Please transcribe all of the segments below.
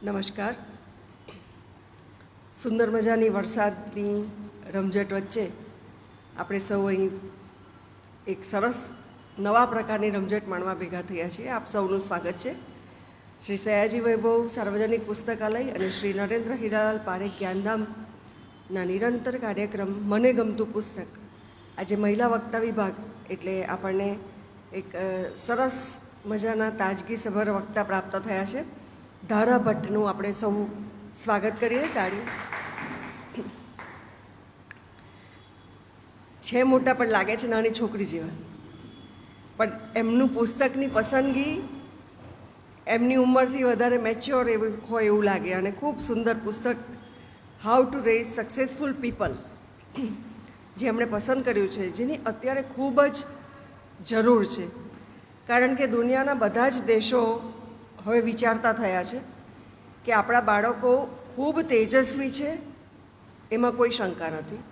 નમસ્કાર. સુંદર મજાની વરસાદની રમઝટ વચ્ચે આપણે સૌ અહીં એક સરસ નવા પ્રકારની રમઝટ માણવા ભેગા થયા છીએ. આપ સૌનું સ્વાગત છે. શ્રી સયાજી વૈભવ સાર્વજનિક પુસ્તકાલય અને શ્રી નરેન્દ્ર હીરાલાલ પારેખ જ્ઞાનધામના નિરંતર કાર્યક્રમ મને ગમતું પુસ્તક. આજે મહિલા વક્તા વિભાગ એટલે આપણને એક સરસ મજાના તાજગીસભર વક્તા પ્રાપ્ત થયા છે. ધારા ભટ્ટનું આપણે સૌ સ્વાગત કરીએ. તાળી. છે મોટા પણ લાગે છે નાની છોકરી જેવા, પણ એમનું પુસ્તકની પસંદગી એમની ઉંમરથી વધારે મેચ્યોર એવું હોય એવું લાગે. અને ખૂબ સુંદર પુસ્તક how to raise successful people જે એમણે પસંદ કર્યું છે, જેની અત્યારે ખૂબ જ જરૂર છે. કારણ કે દુનિયાના બધા જ દેશો હવે વિચારતા થયા છે કે આપણા બાળકો ખૂબ તેજસ્વી છે, એમાં કોઈ શંકા નથી,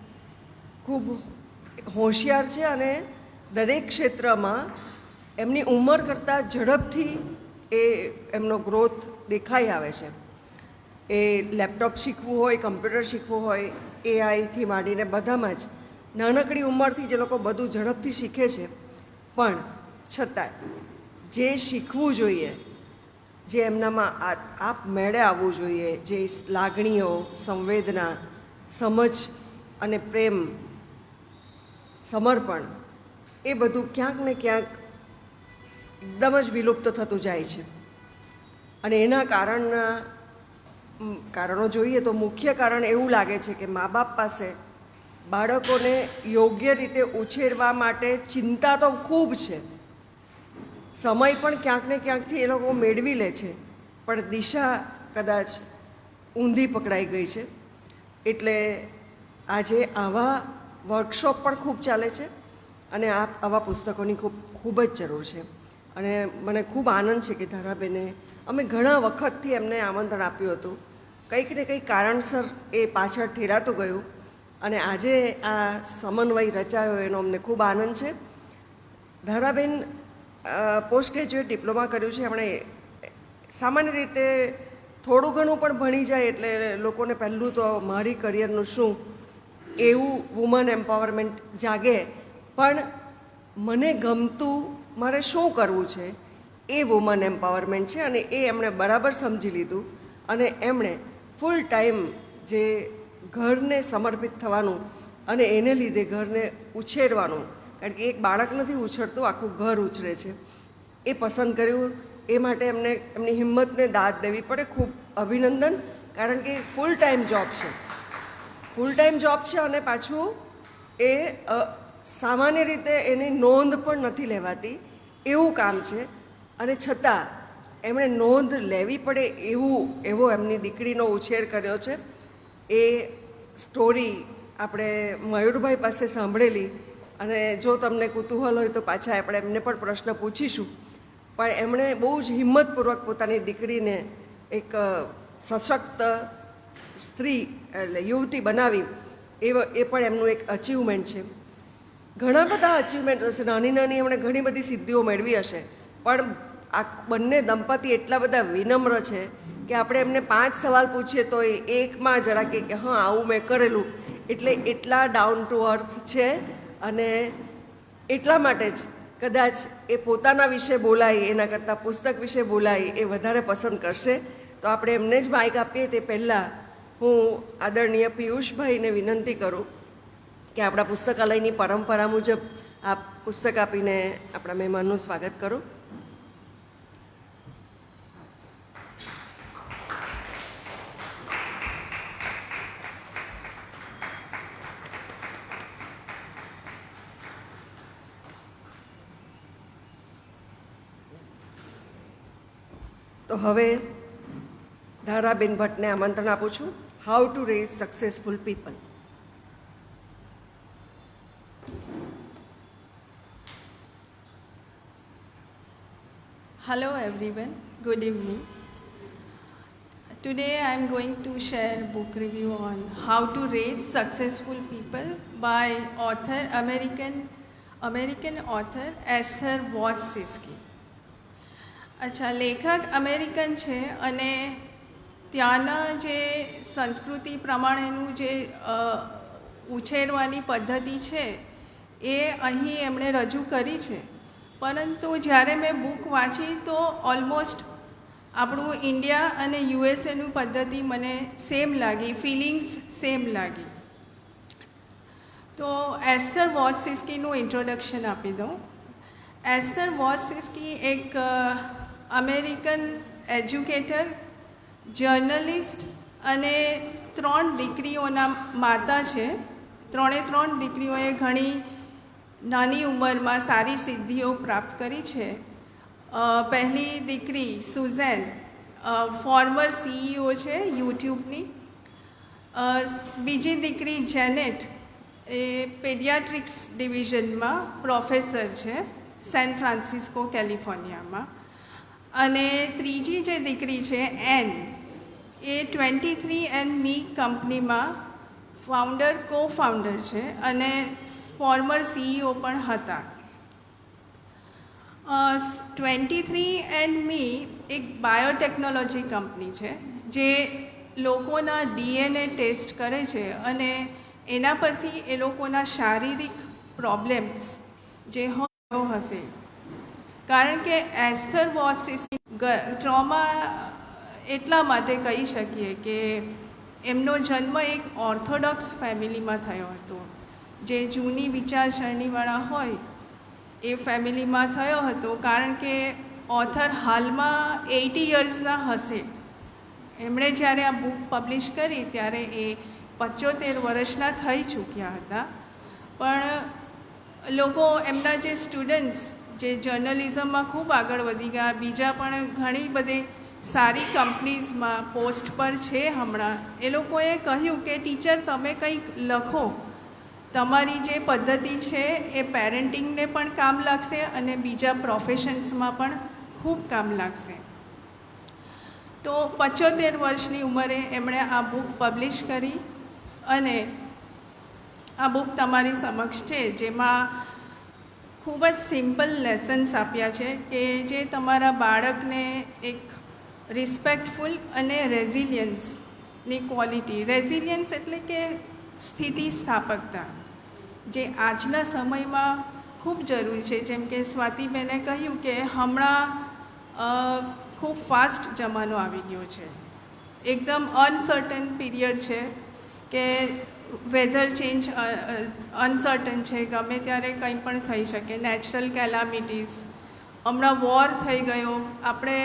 ખૂબ હોશિયાર છે અને દરેક ક્ષેત્રમાં એમની ઉંમર કરતાં ઝડપથી એમનો ગ્રોથ દેખાઈ આવે છે. એ લેપટોપ શીખવું હોય, કમ્પ્યુટર શીખવું હોય, એઆઈથી માંડીને બધામાં જ નાનકડી ઉંમરથી જે લોકો બધું ઝડપથી શીખે છે. પણ છતાં જે શીખવું જોઈએ, જે એમનામાં આપમેળે આવવું જોઈએ, જે લાગણીઓ, સંવેદના, સમજ અને પ્રેમ, સમર્પણ, એ બધું ક્યાંક ને ક્યાંક એકદમ જ વિલુપ્ત થતું જાય છે. અને એના કારણો જોઈએ તો મુખ્ય કારણ એવું લાગે છે કે મા બાપ પાસે બાળકોને યોગ્ય રીતે ઉછેરવા માટે ચિંતા તો ખૂબ છે, સમય પણ ક્યાંક ને ક્યાંકથી એ લોકો મેળવી લે છે, પણ દિશા કદાચ ઊંધી પકડાઈ ગઈ છે. એટલે આજે આવા વર્કશોપ પણ ખૂબ ચાલે છે અને આવા પુસ્તકોની ખૂબ જ જરૂર છે. અને મને ખૂબ આનંદ છે કે ધારાબેને, અમે ઘણા વખતથી એમને આમંત્રણ આપ્યું હતું, કંઈક ને કંઈક કારણસર એ પાછળ ઠેરાતું ગયું અને આજે આ સમન્વય રચાયો એનો અમને ખૂબ આનંદ છે. ધારાબેન પોસ્ટ ગ્રેજ્યુએટ ડિપ્લોમા કર્યું છે. એમણે સામાન્ય રીતે થોડું ઘણું પણ ભણી જાય એટલે લોકોને પહેલું તો મારી કરિયરનું શું એવું વુમન એમ્પાવરમેન્ટ જાગે, પણ મને ગમતું મારે શું કરવું છે એ વુમન એમ્પાવરમેન્ટ છે. અને એ એમણે બરાબર સમજી લીધું અને એમણે ફૂલ ટાઈમ જે ઘરને સમર્પિત થવાનું અને એને લીધે ઘરને ઉછેરવાનું, કારણ કે એક બાળક નથી ઉછેરતું, આખું ઘર ઉછરે છે, એ પસંદ કર્યું. એ માટે એમની હિંમતને દાદ દેવી પડે. ખૂબ અભિનંદન. કારણ કે ફૂલ ટાઈમ જોબ છે, અને પાછું એ સામાન્ય રીતે એની નોંધ પણ નથી લેવાતી એવું કામ છે. અને છતાં એમણે નોંધ લેવી પડે એવો એમની દીકરીનો ઉછેર કર્યો છે. એ સ્ટોરી આપણે મયુરભાઈ પાસે સાંભળેલી, અને જો તમને કુતૂહલ હોય તો પાછા આપણે એમને પણ પ્રશ્ન પૂછીશું. પણ એમણે બહુ જ હિંમતપૂર્વક પોતાની દીકરીને એક સશક્ત સ્ત્રી એટલે યુવતી બનાવી, એ પણ એમનું એક અચીવમેન્ટ છે. ઘણા બધા અચીવમેન્ટ હશે, નાની નાની એમણે ઘણી બધી સિદ્ધિઓ મેળવી હશે, પણ આ બંને દંપતી એટલા બધા વિનમ્ર છે કે આપણે એમને 5 સવાલ પૂછીએ તો એકમાં જરા કે હા આવું મેં કરેલું, એટલે એટલા ડાઉન ટુ અર્થ છે. અને એટલા માટે જ કદાચ એ પોતાના વિશે બોલાય એના કરતાં પુસ્તક વિશે બોલાય એ વધારે પસંદ કરશે. તો આપણે એમને જ માઇક આપીએ તે પહેલાં હું આદરણીય પિયુષભાઈને વિનંતી કરું કે આપણા પુસ્તકાલયની પરંપરા મુજબ આ પુસ્તક આપીને આપણા મહેમાનનું સ્વાગત કરું. તો હવે ધારાબેન ભટ્ટને આમંત્રણ આપું છું. How to raise successful people. Hello everyone, good evening. Today I am going to share book review on How to Raise Successful People by American author Esther Wojcicki. અચ્છા, લેખક અમેરિકન છે અને ત્યાંના જે સંસ્કૃતિ પ્રમાણેનું જે ઉછેરવાની પદ્ધતિ છે એ અહીં એમણે રજૂ કરી છે. પરંતુ જ્યારે મેં બુક વાંચી તો ઓલમોસ્ટ આપણું ઇન્ડિયા અને યુએસએનું પદ્ધતિ મને સેમ લાગી, ફિલિંગ્સ સેમ લાગી. તો એસ્થર વોઝસિસ્કીનું ઇન્ટ્રોડક્શન આપી દઉં. એસ્થર વોઝસિસ્કી એક અમેરિકન એજ્યુકેટર, જર્નલિસ્ટ અને 3 દીકરીઓના માતા છે. 3 દીકરીઓએ ઘણી નાની ઉંમરમાં સારી સિદ્ધિઓ પ્રાપ્ત કરી છે. પહેલી દીકરી સુઝેન ફોર્મર CEO છે યુટ્યુબની. બીજી દીકરી જેનેટ એ પેડિયાટ્રિક્સ ડિવિઝનમાં પ્રોફેસર છે સેન ફ્રાન્સિસ્કો, કેલિફોર્નિયામાં. અને ત્રીજી જે દીકરી છે એન એ 23andMe કંપનીમાં co-founder છે અને ફોર્મર CEO પણ હતા. 23andMe એક બાયોટેકનોલોજી કંપની છે જે લોકોના DNA ટેસ્ટ કરે છે અને એના પરથી એ લોકોના શારીરિક પ્રોબ્લેમ્સ જે હશે, કારણ કે એસ્થર વોઝસિસ્કી ટ્રોમા એટલા માટે કહી શકીએ કે એમનો જન્મ એક ઓર્થોડોક્સ ફેમિલીમાં થયો હતો. જે જૂની વિચારસરણીવાળા હોય એ ફેમિલીમાં થયો હતો, કારણ કે ઓથર હાલમાં 80 યર્સના હશે. એમણે જ્યારે આ બુક પબ્લિશ કરી ત્યારે એ 75 વર્ષના થઈ ચૂક્યા હતા. પણ લોકો એમના જે સ્ટુડન્ટ્સ જે જર્નલિઝમમાં ખૂબ આગળ વધી ગયા, બીજા પણ ઘણી બધી સારી કંપનીઝમાં પોસ્ટ પર છે હમણાં, એ લોકોએ કહ્યું કે ટીચર તમે કંઈક લખો, તમારી જે પદ્ધતિ છે એ પેરેન્ટિંગને પણ કામ લાગશે અને બીજા પ્રોફેશન્સમાં પણ ખૂબ કામ લાગશે. તો 75 વર્ષની ઉંમરે એમણે આ બુક પબ્લિશ કરી અને આ બુક તમારી સમક્ષ છે, જેમાં ખૂબ જ સિમ્પલ લેસન્સ આપ્યા છે કે જે તમારા બાળકને એક રિસ્પેક્ટફુલ અને રેઝિલિયન્સની ક્વોલિટી, રેઝિલિયન્સ એટલે કે સ્થિતિસ્થાપકતા, જે આજના સમયમાં ખૂબ જરૂરી છે. જેમ કે સ્વાતિબેને કહ્યું કે હમણાં ખૂબ ફાસ્ટ જમાનો આવી ગયો છે, એકદમ અનસર્ટન પીરિયડ છે કે વેધર ચેન્જ અનસર્ટન છે, ગમે ત્યારે કંઈ પણ થઈ શકે, નેચરલ કેલામિટીઝ, હમણાં વોર થઈ ગયો, આપણે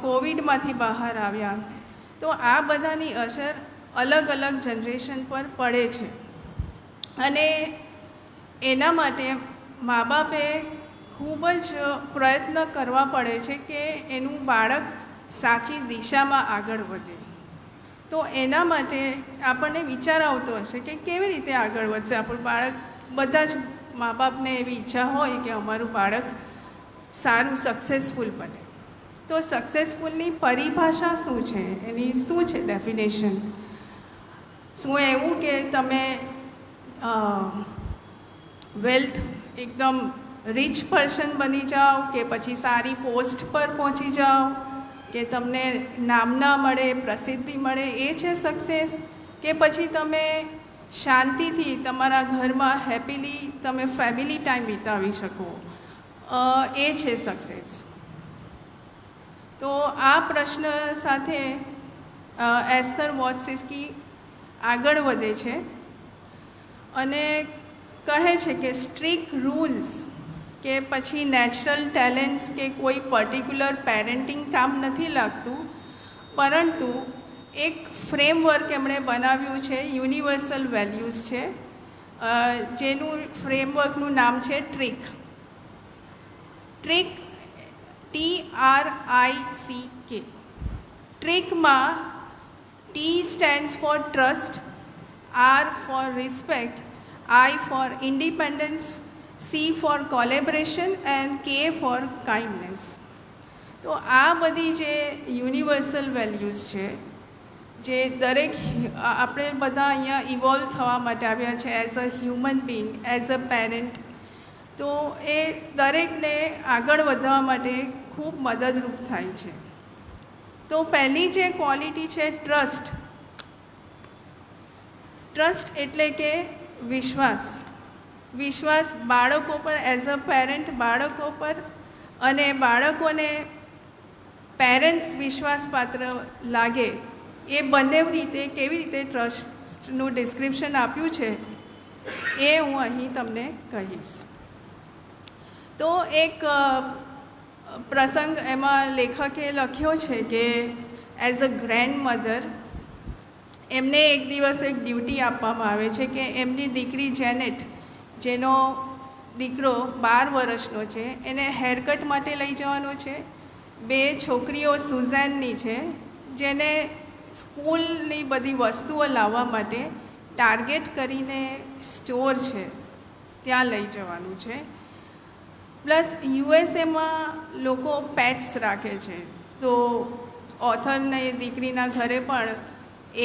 કોવિડમાંથી બહાર આવ્યા. તો આ બધાની અસર અલગ અલગ જનરેશન પર પડે છે અને એના માટે મા બાપે ખૂબ જ પ્રયત્ન કરવા પડે છે કે એનું બાળક સાચી દિશામાં આગળ વધે. તો એના માટે આપણને વિચાર આવતો હશે કે કેવી રીતે આગળ વધશે આપણું બાળક. બધા જ મા બાપને એવી ઈચ્છા હોય કે અમારું બાળક સારું સક્સેસફુલ બને. તો સક્સેસફુલની પરિભાષા શું છે, એની શું છે ડેફિનેશન? શું એવું કે તમે વેલ્થ એકદમ રિચ પર્સન બની જાઓ, કે પછી સારી પોસ્ટ પર પહોંચી જાઓ, કે તમને નામના મળે, પ્રસિદ્ધિ મળે, એ છે સક્સેસ? કે પછી તમે શાંતિથી તમારા ઘરમાં હેપીલી તમે ફેમિલી ટાઈમ વિતાવી શકો, એ છે સક્સેસ? તો આ પ્રશ્ન સાથે એસ્થર વોઝસિસ્કી આગળ વધે છે અને કહે છે કે સ્ટ્રિક્ટ રૂલ્સ કે પછી નેચરલ ટેલેન્ટ્સ કે કોઈ પર્ટિક્યુલર પેરેન્ટિંગ કામ નથી લાગતું, પરંતુ એક ફ્રેમવર્ક એમણે બનાવ્યું છે, યુનિવર્સલ વેલ્યુઝ છે, જેનું ફ્રેમવર્કનું નામ છે trick. TRICK. ટ્રિકમાં T stands for trust, R for respect, I for independence, C for collaboration and K for kindness. તો આ બધી જે યુનિવર્સલ વેલ્યુઝ છે, જે દરેક આપણે બધા અહીંયા ઇવોલ્વ થવા માટે આવ્યા છે as a human being, as a parent, તો એ દરેકને આગળ વધવા માટે ખૂબ મદદરૂપ થાય છે. તો પહેલી જે ક્વોલિટી છે ટ્રસ્ટ. ટ્રસ્ટ એટલે કે વિશ્વાસ બાળકો પર, એઝ અ પેરેન્ટ બાળકો પર, અને બાળકોને પેરેન્ટ્સ વિશ્વાસપાત્ર લાગે એ બંને રીતે કેવી રીતે ટ્રસ્ટનું ડિસ્ક્રિપ્શન આપ્યું છે એ હું અહીં તમને કહીશ. તો એક પ્રસંગ એમાં લેખકે લખ્યો છે કે એઝ અ ગ્રેન્ડ મધર એમને એક દિવસ એક ડ્યુટી આપવામાં આવે છે કે એમની દીકરી જેનેટ, જેનો દીકરો 12 વર્ષનો છે, એને હેરકટ માટે લઈ જવાનો છે. 2 છોકરીઓ સુઝેનની છે, જેને સ્કૂલની બધી વસ્તુઓ લાવવા માટે ટાર્ગેટ કરીને સ્ટોર છે ત્યાં લઈ જવાનું છે. પ્લસ યુએસએમાં લોકો પેટ્સ રાખે છે, તો ઓથરને દીકરીના ઘરે પણ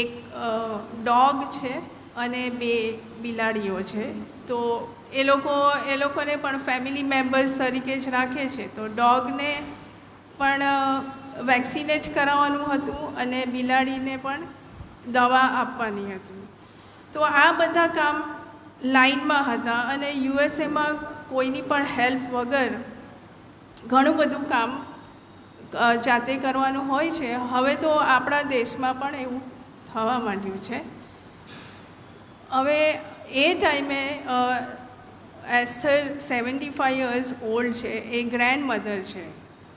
એક ડોગ છે અને 2 બિલાડીઓ છે. તો એ લોકોને પણ ફેમિલી મેમ્બર્સ તરીકે જ રાખે છે. તો ડોગને પણ વેક્સિનેટ કરાવવાનું હતું અને બિલાડીને પણ દવા આપવાની હતી. તો આ બધા કામ લાઇનમાં હતા અને યુએસએમાં કોઈની પણ હેલ્પ વગર ઘણું બધું કામ જાતે કરવાનું હોય છે. હવે તો આપણા દેશમાં પણ એવું થવા માંડ્યું છે. હવે એ ટાઈમે એસ્થર 75 યર્સ ઓલ્ડ છે, એ ગ્રેન્ડ મધર છે,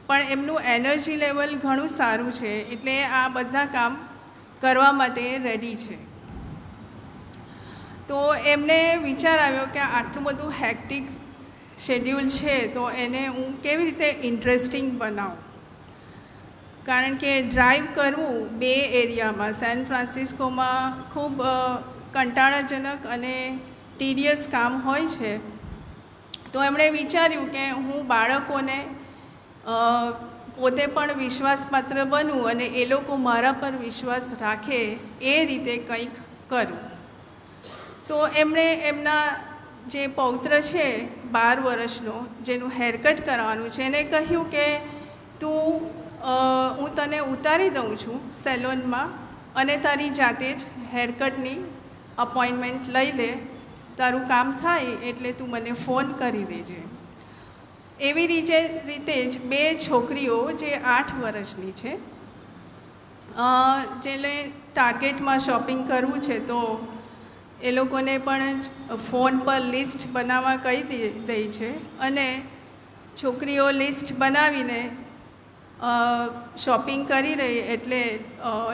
પણ એમનું એનર્જી લેવલ ઘણું સારું છે, એટલે આ બધા કામ કરવા માટે રેડી છે. તો એમને વિચાર આવ્યો કે આટલું બધું હેક્ટિક શેડ્યુલ છે તો એને હું કેવી રીતે ઇન્ટરેસ્ટિંગ બનાવું. કારણ કે ડ્રાઈવ કરવું 2 એરિયામાં, સેન ફ્રાન્સિસ્કોમાં ખૂબ કંટાળાજનક અને ટીડિયસ કામ હોય છે. તો એમણે વિચાર્યું કે હું બાળકોને પોતે પણ વિશ્વાસપાત્ર બનું અને એ લોકો મારા પર વિશ્વાસ રાખે એ રીતે કંઈક કરું. તો એમણે એમના જે પૌત્ર છે 12 વર્ષનો, જેનું હેરકટ કરાવવાનું છે, એને કહ્યું કે હું તને ઉતારી દઉં છું સેલોનમાં અને તારી જાતે જ હેરકટની અપોઇન્ટમેન્ટ લઈ લે. તારું કામ થાય એટલે તું મને ફોન કરી દેજે. એવી રીતે જ 2 છોકરીઓ જે 8 વર્ષની છે, જેને ટાર્ગેટમાં શોપિંગ કરવું છે, તો એ લોકોને પણ ફોન પર લિસ્ટ બનાવવા કહી દઈ છે અને છોકરીઓ લિસ્ટ બનાવીને શોપિંગ કરી રહી એટલે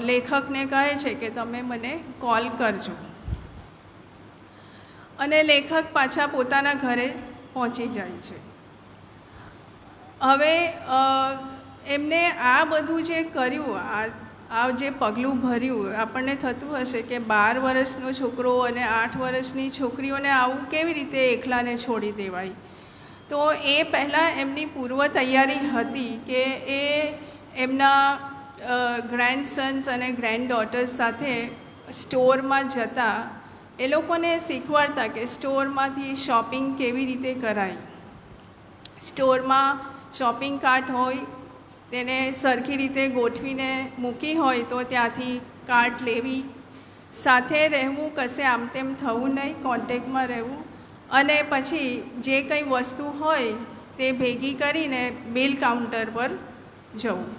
લેખકને કહે છે કે તમે મને કોલ કરજો. અને લેખક પાછા પોતાના ઘરે પહોંચી જાય છે. હવે એમને આ બધું જે કર્યું, આ જે પગલું ભર્યું, આપણને થતું હશે કે 12 વર્ષનો છોકરો અને 8 વર્ષની છોકરીઓને આવું કેવી રીતે એકલાને છોડી દેવાય. તો એ પહેલાં એમની પૂર્વ તૈયારી હતી કે એ એમના ગ્રેન્ડસન્સ અને ગ્રેન્ડ ડોટર્સ સાથે સ્ટોરમાં જતા એ લોકોને શીખવાડતા કે સ્ટોરમાંથી શોપિંગ કેવી રીતે કરાય. સ્ટોરમાં શોપિંગ કાર્ટ હોય તેને સરખી રીતે ગોઠવીને મૂકી હોય તો ત્યાંથી કાર્ટ લેવી, સાથે રહેવું, કશે આમ તેમ થવું નહીં, કોન્ટેક્ટમાં રહેવું, અને પછી જે કંઈ વસ્તુ હોય તે ભેગી કરીને બિલ કાઉન્ટર પર જવું.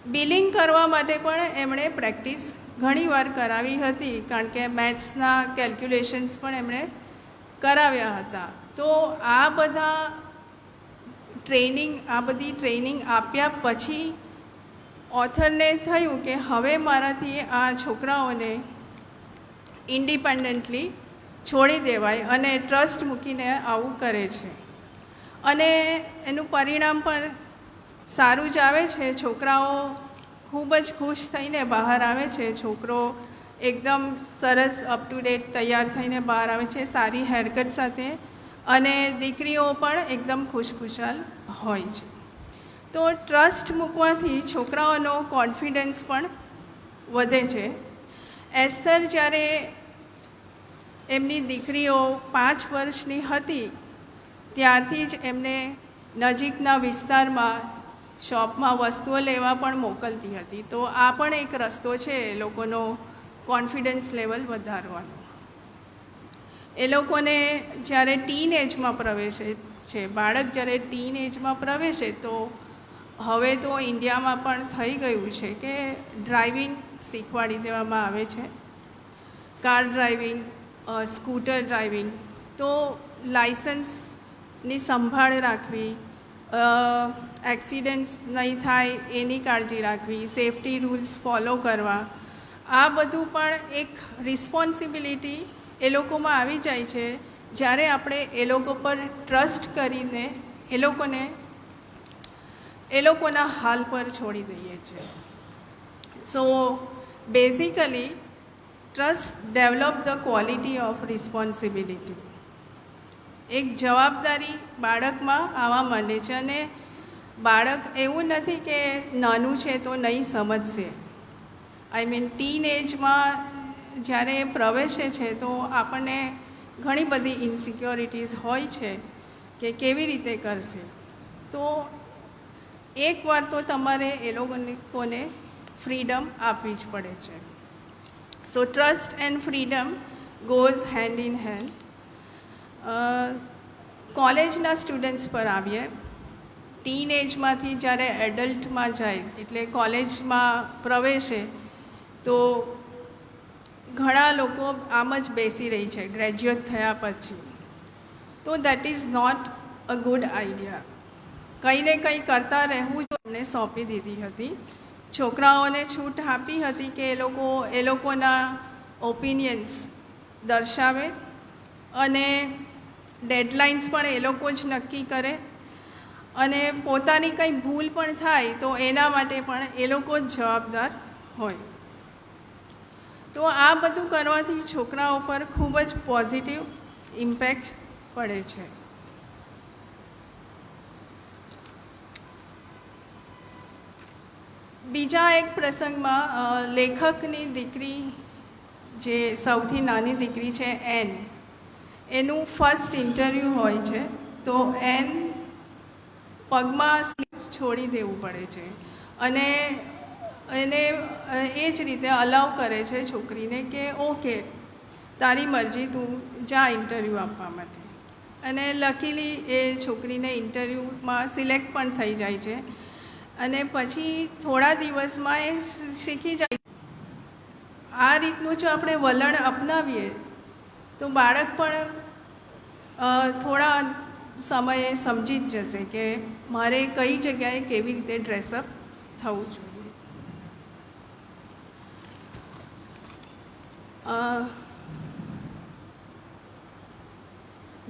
બિલિંગ કરવા માટે પણ એમણે પ્રેક્ટિસ ઘણીવાર કરાવી હતી, કારણ કે મેથ્સના કેલ્ક્યુલેશન્સ પણ એમણે કરાવ્યા હતા. તો આ બધી ટ્રેનિંગ આપ્યા પછી ઓથરને થયું કે હવે મારાથી આ છોકરાઓને ઇન્ડિપેન્ડન્ટલી છોડી દેવાય અને ટ્રસ્ટ મૂકીને આવું કરે છે. અને એનું પરિણામ પણ સારું જ આવે છે. છોકરાઓ ખૂબ જ ખુશ થઈને બહાર આવે છે. છોકરો એકદમ સરસ અપ ટુ ડેટ તૈયાર થઈને બહાર આવે છે, સારી હેરકટ સાથે, અને દીકરીઓ પણ એકદમ ખુશખુશાલ હોય છે. તો ટ્રસ્ટ મૂકવાથી છોકરાઓનો કોન્ફિડન્સ પણ વધે છે. એસ્થર જ્યારે એમની દીકરીઓ 5 વર્ષની હતી ત્યારથી જ એમને નજીકના વિસ્તારમાં શોપમાં વસ્તુઓ લેવા પણ મોકલતી હતી. તો આ પણ એક રસ્તો છે એ લોકોનો કોન્ફિડન્સ લેવલ વધારવાનો. એ લોકોને જ્યારે ટીન એજમાં પ્રવેશે છે, બાળક જ્યારે ટીન એજમાં પ્રવેશે, તો હવે તો ઇન્ડિયામાં પણ થઈ ગયું છે કે ડ્રાઇવિંગ શીખવાડી દેવામાં આવે છે, કાર ડ્રાઇવિંગ, સ્કૂટર ડ્રાઇવિંગ. તો લાઇસન્સની સંભાળ રાખવી, એક્સિડન્ટ્સ નહીં થાય એની કાળજી રાખવી, સેફટી રૂલ્સ ફોલો કરવા, આ બધું પણ એક રિસ્પોન્સિબિલિટી એ લોકોમાં આવી જાય છે જ્યારે આપણે એ લોકો પર ટ્રસ્ટ કરીને એ લોકોના હાલ પર છોડી દઈએ છીએ. So basically trust develop the quality of responsibility. એક જવાબદારી બાળકમાં આવવા માંડે છે, અને બાળક એવું નથી કે નાનું છે તો નહીં સમજશે. ટીન એજમાં જ્યારે પ્રવેશે છે તો આપણને ઘણી બધી ઇન્સિક્યોરિટીઝ હોય છે કે કેવી રીતે કરશે. તો એકવાર તો તમારે એ લોકોને ફ્રીડમ આપવી જ પડે છે. So trust and freedom goes hand in hand. કોલેજના સ્ટુડન્ટ્સ પર આવીએ. ટીન એજમાંથી જ્યારે એડલ્ટમાં જાય એટલે કોલેજમાં પ્રવેશે તો ઘણા લોકો આમ જ બેસી રહી છે ગ્રેજ્યુએટ થયા પછી. તો that is not a good idea. કંઈ ને કંઈ કરતા રહેવું જ એમને સોંપી દીધી હતી. છોકરાઓને છૂટ આપી હતી કે એ લોકોના ઓપિનિયન્સ દર્શાવે, અને ડેડલાઇન્સ પણ એ લોકો જ નક્કી કરે, અને પોતાની કંઈ ભૂલ પણ થાય તો એના માટે પણ એ લોકો જ જવાબદાર હોય. તો આ બધું કરવાથી છોકરાઓ પર ખૂબ જ પોઝિટિવ ઇમ્પેક્ટ પડે છે. બીજા એક પ્રસંગમાં લેખકની દીકરી, જે સૌથી નાની દીકરી છે એન, એનું ફર્સ્ટ ઇન્ટરવ્યૂ હોય છે. તો એન પગમાં સ્લીપ છોડી દેવું પડે છે, અને એને એ જ રીતે અલાઉ કરે છે છોકરીને કે ઓકે તારી મરજી, તું જા ઇન્ટરવ્યૂ આપવા માટે. અને લકીલી એ છોકરીને ઇન્ટરવ્યૂમાં સિલેક્ટ પણ થઈ જાય છે, અને પછી થોડા દિવસમાં એ શીખી જાય. આ રીતનું જો આપણે વલણ અપનાવીએ તો બાળક પણ થોડા સમયે સમજી જ જશે કે મારે કઈ જગ્યાએ કેવી રીતે ડ્રેસઅપ થવું જોઈએ.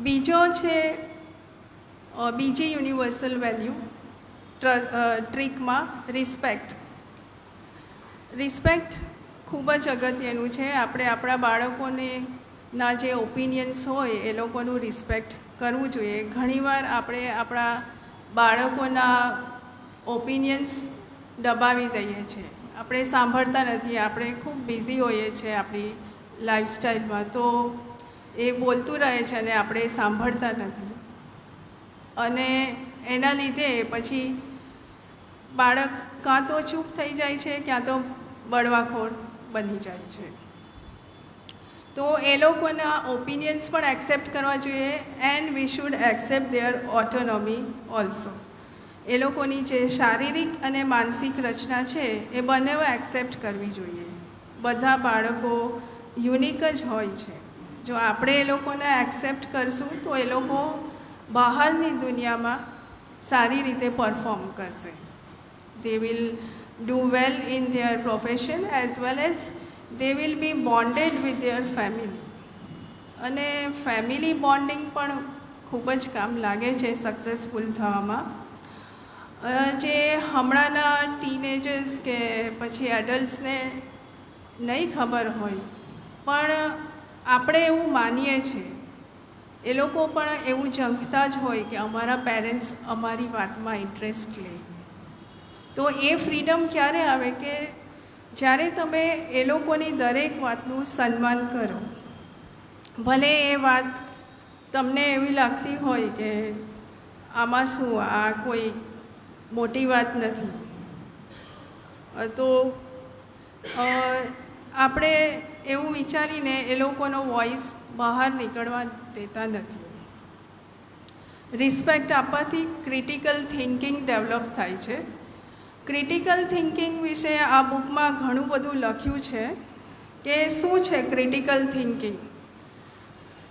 બીજો છે બીજી યુનિવર્સલ વેલ્યુ ટ્રીકમાં રિસ્પેક્ટ. રિસ્પેક્ટ ખૂબ જ અગત્યનું છે. આપણે આપણા બાળકોને ના જે ઓપિનિયન્સ હોય એ લોકોનું રિસ્પેક્ટ કરવું જોઈએ. ઘણીવાર આપણે આપણા બાળકોના ઓપિનિયન્સ દબાવી દઈએ છીએ, આપણે સાંભળતા નથી. આપણે ખૂબ બિઝી હોઈએ છીએ આપણી લાઈફસ્ટાઈલમાં, તો એ બોલતું રહે છે અને આપણે સાંભળતા નથી, અને એના લીધે પછી બાળક કાં તો ચૂપ થઈ જાય છે, ક્યાં તો બળવાખોર બની જાય છે. તો એ લોકોના ઓપિનિયન્સ પણ એક્સેપ્ટ કરવા જોઈએ, and we should accept their autonomy also. એ લોકોની જે શારીરિક અને માનસિક રચના છે એ બંને એક્સેપ્ટ કરવી જોઈએ. બધા બાળકો યુનિક જ હોય છે. જો આપણે એ લોકોને એક્સેપ્ટ કરશું તો એ લોકો બહારની દુનિયામાં સારી રીતે પરફોર્મ કરશે. They will do well in their profession as well as they will be bonded with their family. અને ફેમિલી બોન્ડિંગ પણ ખૂબ જ કામ લાગે છે સક્સેસફુલ થવામાં. જે હમણાંના ટીનેજર્સ કે પછી એડલ્ટ્સને નહીં ખબર હોય, પણ આપણે એવું માનીએ છીએ, એ લોકો પણ એવું ઝંખતા જ હોય કે અમારા પેરેન્ટ્સ અમારી વાતમાં ઇન્ટરેસ્ટ લે. તો એ ફ્રીડમ ક્યારે આવે કે જ્યારે તમે એ લોકોની દરેક વાતનું સન્માન કરો. ભલે એ વાત તમને એવી લાગતી હોય કે આમાં શું, આ કોઈ મોટી વાત નથી. તો આપણે એવું વિચારીને એ લોકોનો વોઇસ બહાર નીકળવા દેતા નથી. રિસ્પેક્ટ આપવાથી ક્રિટિકલ થિંકિંગ ડેવલપ થાય છે. ક્રિટિકલ થિંકિંગ વિશે આ બુકમાં ઘણું બધું લખ્યું છે કે શું છે ક્રિટિકલ થિંકિંગ.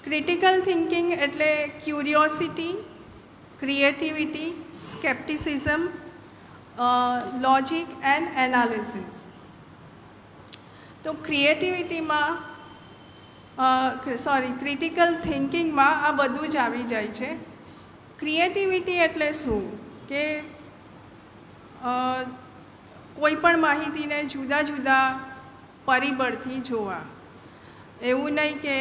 ક્રિટિકલ થિંકિંગ એટલે curiosity, creativity, scepticism, logic and analysis. તો ક્રિટિકલ થિંકિંગમાં આ બધું જ આવી જાય છે. ક્રિએટિવિટી એટલે શું કે કોઈ પણ માહિતીને જુદા જુદા પરિબળથી જોવા. એવું નહીં કે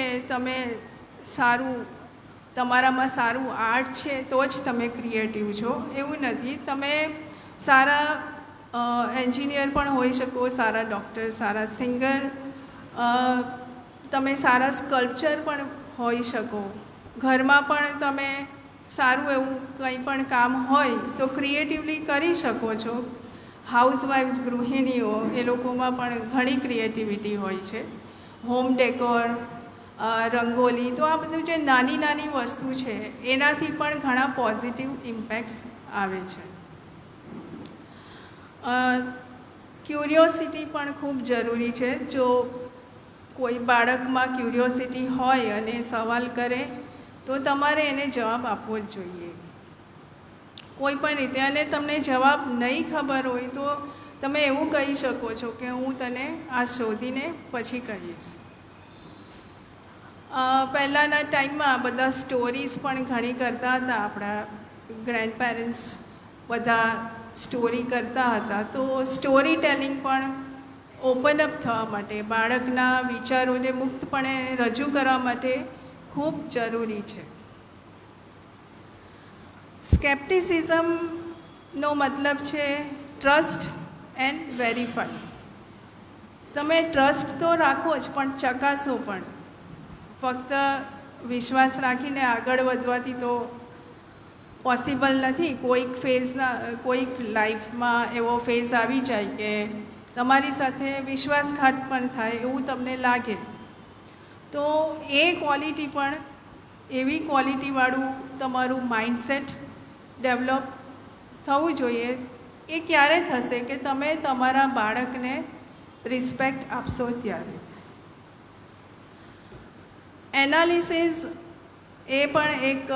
તમારામાં સારું આર્ટ છે તો જ તમે ક્રિએટિવ છો, એવું નથી. તમે સારા એન્જિનિયર પણ હોઈ શકો, સારા ડૉક્ટર, સારા સિંગર, તમે સારા સ્કલ્પચર પણ હોઈ શકો. ઘરમાં પણ તમે સારું એવું કંઈ પણ કામ હોય તો ક્રિએટિવલી કરી શકો છો. હાઉસવાઇફ્સ, ગૃહિણીઓ, એ લોકોમાં પણ ઘણી ક્રિએટિવિટી હોય છે. હોમ ડેકોર, રંગોલી, તો આ બધું જે નાની નાની વસ્તુ છે એનાથી પણ ઘણા પોઝિટિવ ઇમ્પેક્ટ્સ આવે છે. ક્યુરિયોસિટી પણ ખૂબ જરૂરી છે. જો કોઈ બાળકમાં ક્યુરિયોસિટી હોય અને સવાલ કરે તો તમારે એને જવાબ આપવો જ જોઈએ કોઈ પણ રીતે. અને તમને જવાબ નહીં ખબર હોય તો તમે એવું કહી શકો છો કે હું તને આ શોધીને પછી કહીશ. પહેલાંના ટાઈમમાં બધા સ્ટોરીઝ પણ ઘણી કરતા હતા. આપણા ગ્રેન્ડ પેરેન્ટ્સ બધા સ્ટોરી કરતા હતા. તો સ્ટોરી ટેલિંગ પણ ઓપન અપ થવા માટે, બાળકના વિચારોને મુક્તપણે રજૂ કરવા માટે ખૂબ જરૂરી છે. સ્કેપ્ટિસિઝમનો મતલબ છે ટ્રસ્ટ એન્ડ વેરીફાઈ. તમે ટ્રસ્ટ તો રાખો જ પણ ચકાસો પણ. ફક્ત વિશ્વાસ રાખીને આગળ વધવાથી તો પોસિબલ નથી. કોઈક લાઈફમાં એવો ફેઝ આવી જાય કે તમારી સાથે વિશ્વાસઘાત પણ થાય એવું તમને લાગે, તો એ ક્વોલિટી પણ, એવી ક્વોલિટીવાળું તમારું માઇન્ડસેટ ડેવલપ થવું જોઈએ. એ ક્યારે થશે કે તમે તમારા બાળકને રિસ્પેક્ટ આપશો ત્યારે. એનાલિસિસ એ પણ એક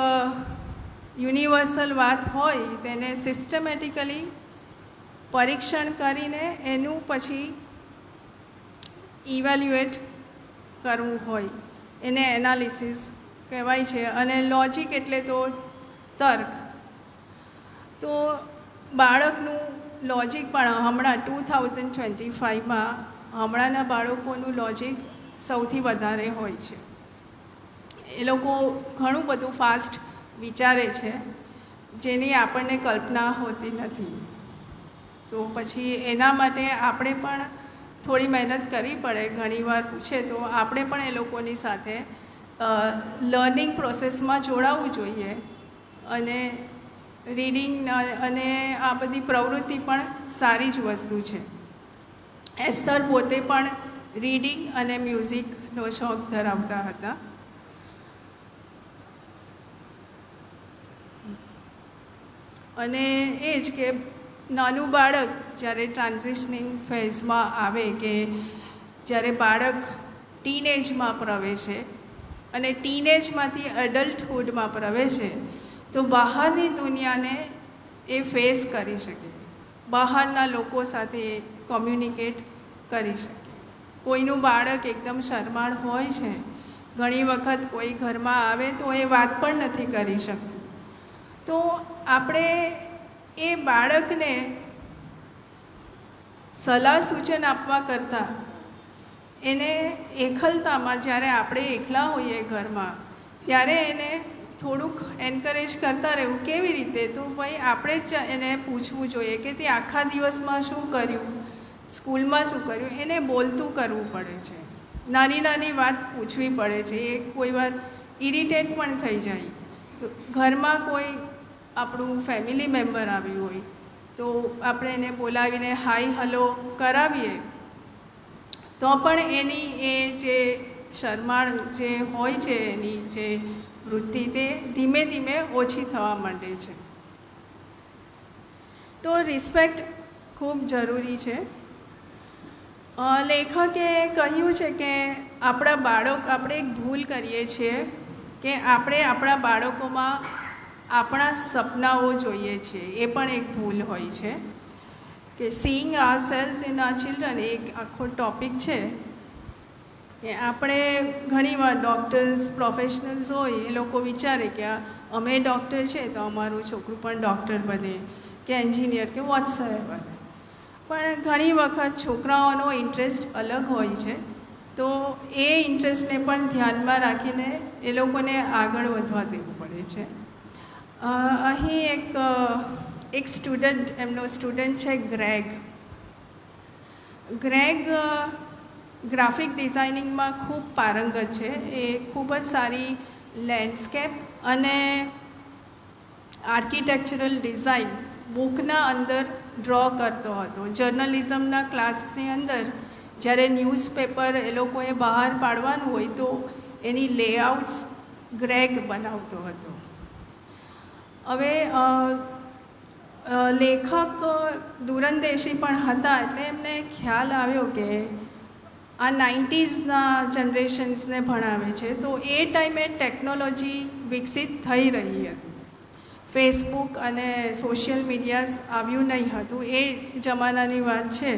યુનિવર્સલ વાત હોય. તેને સિસ્ટમેટિકલી પરીક્ષણ કરીને એનું પછી ઇવેલ્યુએટ કરવું હોય, એને એનાલિસિસ કહેવાય છે. અને લોજિક એટલે તો તર્ક. તો બાળકનું લોજિક પણ હમણાં 2025માં હમણાંના બાળકોનું લોજિક સૌથી વધારે હોય છે. એ લોકો ઘણું બધું ફાસ્ટ વિચારે છે જેની આપણને કલ્પના હોતી નથી. તો પછી એના માટે આપણે પણ થોડી મહેનત કરવી પડે. ઘણીવાર પૂછે તો આપણે પણ એ લોકોની સાથે લર્નિંગ પ્રોસેસમાં જોડાવવું જોઈએ. અને રીડિંગ અને આ બધી પ્રવૃત્તિ પણ સારી જ વસ્તુ છે. એસ્થર પોતે પણ રીડિંગ અને મ્યુઝિકનો શોખ ધરાવતા હતા. અને એ જ કે નાનું બાળક જ્યારે ટ્રાન્ઝિશનિંગ ફેઝમાં આવે, કે જ્યારે બાળક ટીનેજમાં પ્રવેશે અને ટીનેજમાંથી એડલ્ટહુડમાં પ્રવેશે, તો બહારની દુનિયાને એ ફેસ કરી શકે, બહારના લોકો સાથે કોમ્યુનિકેટ કરી શકે. કોઈનું બાળક એકદમ શરમાળ હોય છે, ઘણી વખત કોઈ ઘરમાં આવે તો એ વાત પણ નથી કરી શકતું. તો આપણે એ બાળકને સલાહ સૂચન આપવા કરતાં એને એકલતામાં, જ્યારે આપણે એકલા હોઈએ ઘરમાં, ત્યારે એને થોડુંક એન્કરેજ કરતા રહેવું. કેવી રીતે? તો ભાઈ આપણે જ એને પૂછવું જોઈએ કે તે આખા દિવસમાં શું કર્યું, સ્કૂલમાં શું કર્યું. એને બોલતું કરવું પડે છે. નાની નાની વાત પૂછવી પડે છે. એ કોઈ વાર ઇરિટેટ પણ થઈ જાય. તો ઘરમાં કોઈ આપણું ફેમિલી મેમ્બર આવ્યું હોય તો આપણે એને બોલાવીને હાય હલો કરાવીએ તો પણ એની એ જે શરમાળ જે હોય છે એની જે વૃત્તિ તે ધીમે ધીમે ઓછી થવા માંડે છે. તો રિસ્પેક્ટ ખૂબ જરૂરી છે. લેખકે કહ્યું છે કે આપણે એક ભૂલ કરીએ છીએ કે આપણે આપણા બાળકોમાં આપણા સપનાઓ જોઈએ છીએ. એ પણ એક ભૂલ હોય છે કે સીઈંગ આવરસેલ્વ્સ ઇન આર ચિલ્ડ્રન એક આખો ટૉપિક છે કે આપણે ઘણીવાર ડૉક્ટર્સ પ્રોફેશનલ્સ હોય એ લોકો વિચારે કે અમે ડૉક્ટર છે તો અમારું છોકરું પણ ડૉક્ટર બને કે એન્જિનિયર કે વોટ્સએવર. પણ ઘણી વખત છોકરાઓનો ઇન્ટરેસ્ટ અલગ હોય છે, તો એ ઇન્ટરેસ્ટને પણ ધ્યાનમાં રાખીને એ લોકોને આગળ વધવા દેવું પડે છે. અહીં એક સ્ટુડન્ટ, એમનો સ્ટુડન્ટ છે ગ્રેગ. ગ્રેગ ગ્રાફિક ડિઝાઇનિંગમાં ખૂબ પારંગત છે. એ ખૂબ જ સારી લેન્ડસ્કેપ અને આર્કિટેક્ચરલ ડિઝાઇન બુકના અંદર ડ્રો કરતો હતો. જર્નલિઝમના ક્લાસની અંદર જ્યારે ન્યૂઝપેપર એ લોકોએ બહાર પાડવાનું હોય તો એની લેઆઉટ્સ ગ્રેગ બનાવતો હતો. હવે લેખક દૂરંદેશી પણ હતા એટલે એમને ખ્યાલ આવ્યો કે આ 90sના જનરેશન્સને ભણાવે છે, તો એ ટાઈમે ટેકનોલોજી વિકસિત થઈ રહી હતી. ફેસબુક અને સોશિયલ મીડિયા આવ્યું નહીં હતું, એ જમાનાની વાત છે.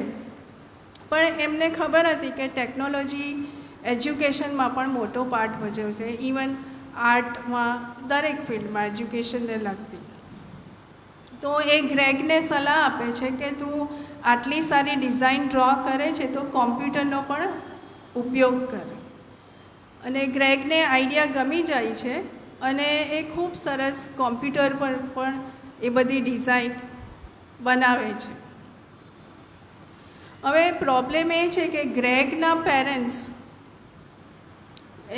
પણ એમને ખબર હતી કે ટેકનોલોજી એજ્યુકેશનમાં પણ મોટો પાર્ટ ભજવશે, ઇવન આર્ટમાં, દરેક ફિલ્ડમાં એજ્યુકેશનને લગતી. તો એ ગ્રેગને સલાહ આપે છે કે તું આટલી સારી ડિઝાઇન ડ્રો કરે છે તો કોમ્પ્યુટરનો પણ ઉપયોગ કર. અને ગ્રેગને આઈડિયા ગમી જાય છે અને એ ખૂબ સરસ કોમ્પ્યુટર પર પણ એ બધી ડિઝાઇન બનાવે છે. હવે પ્રોબ્લેમ એ છે કે ગ્રેગના પેરેન્ટ્સ,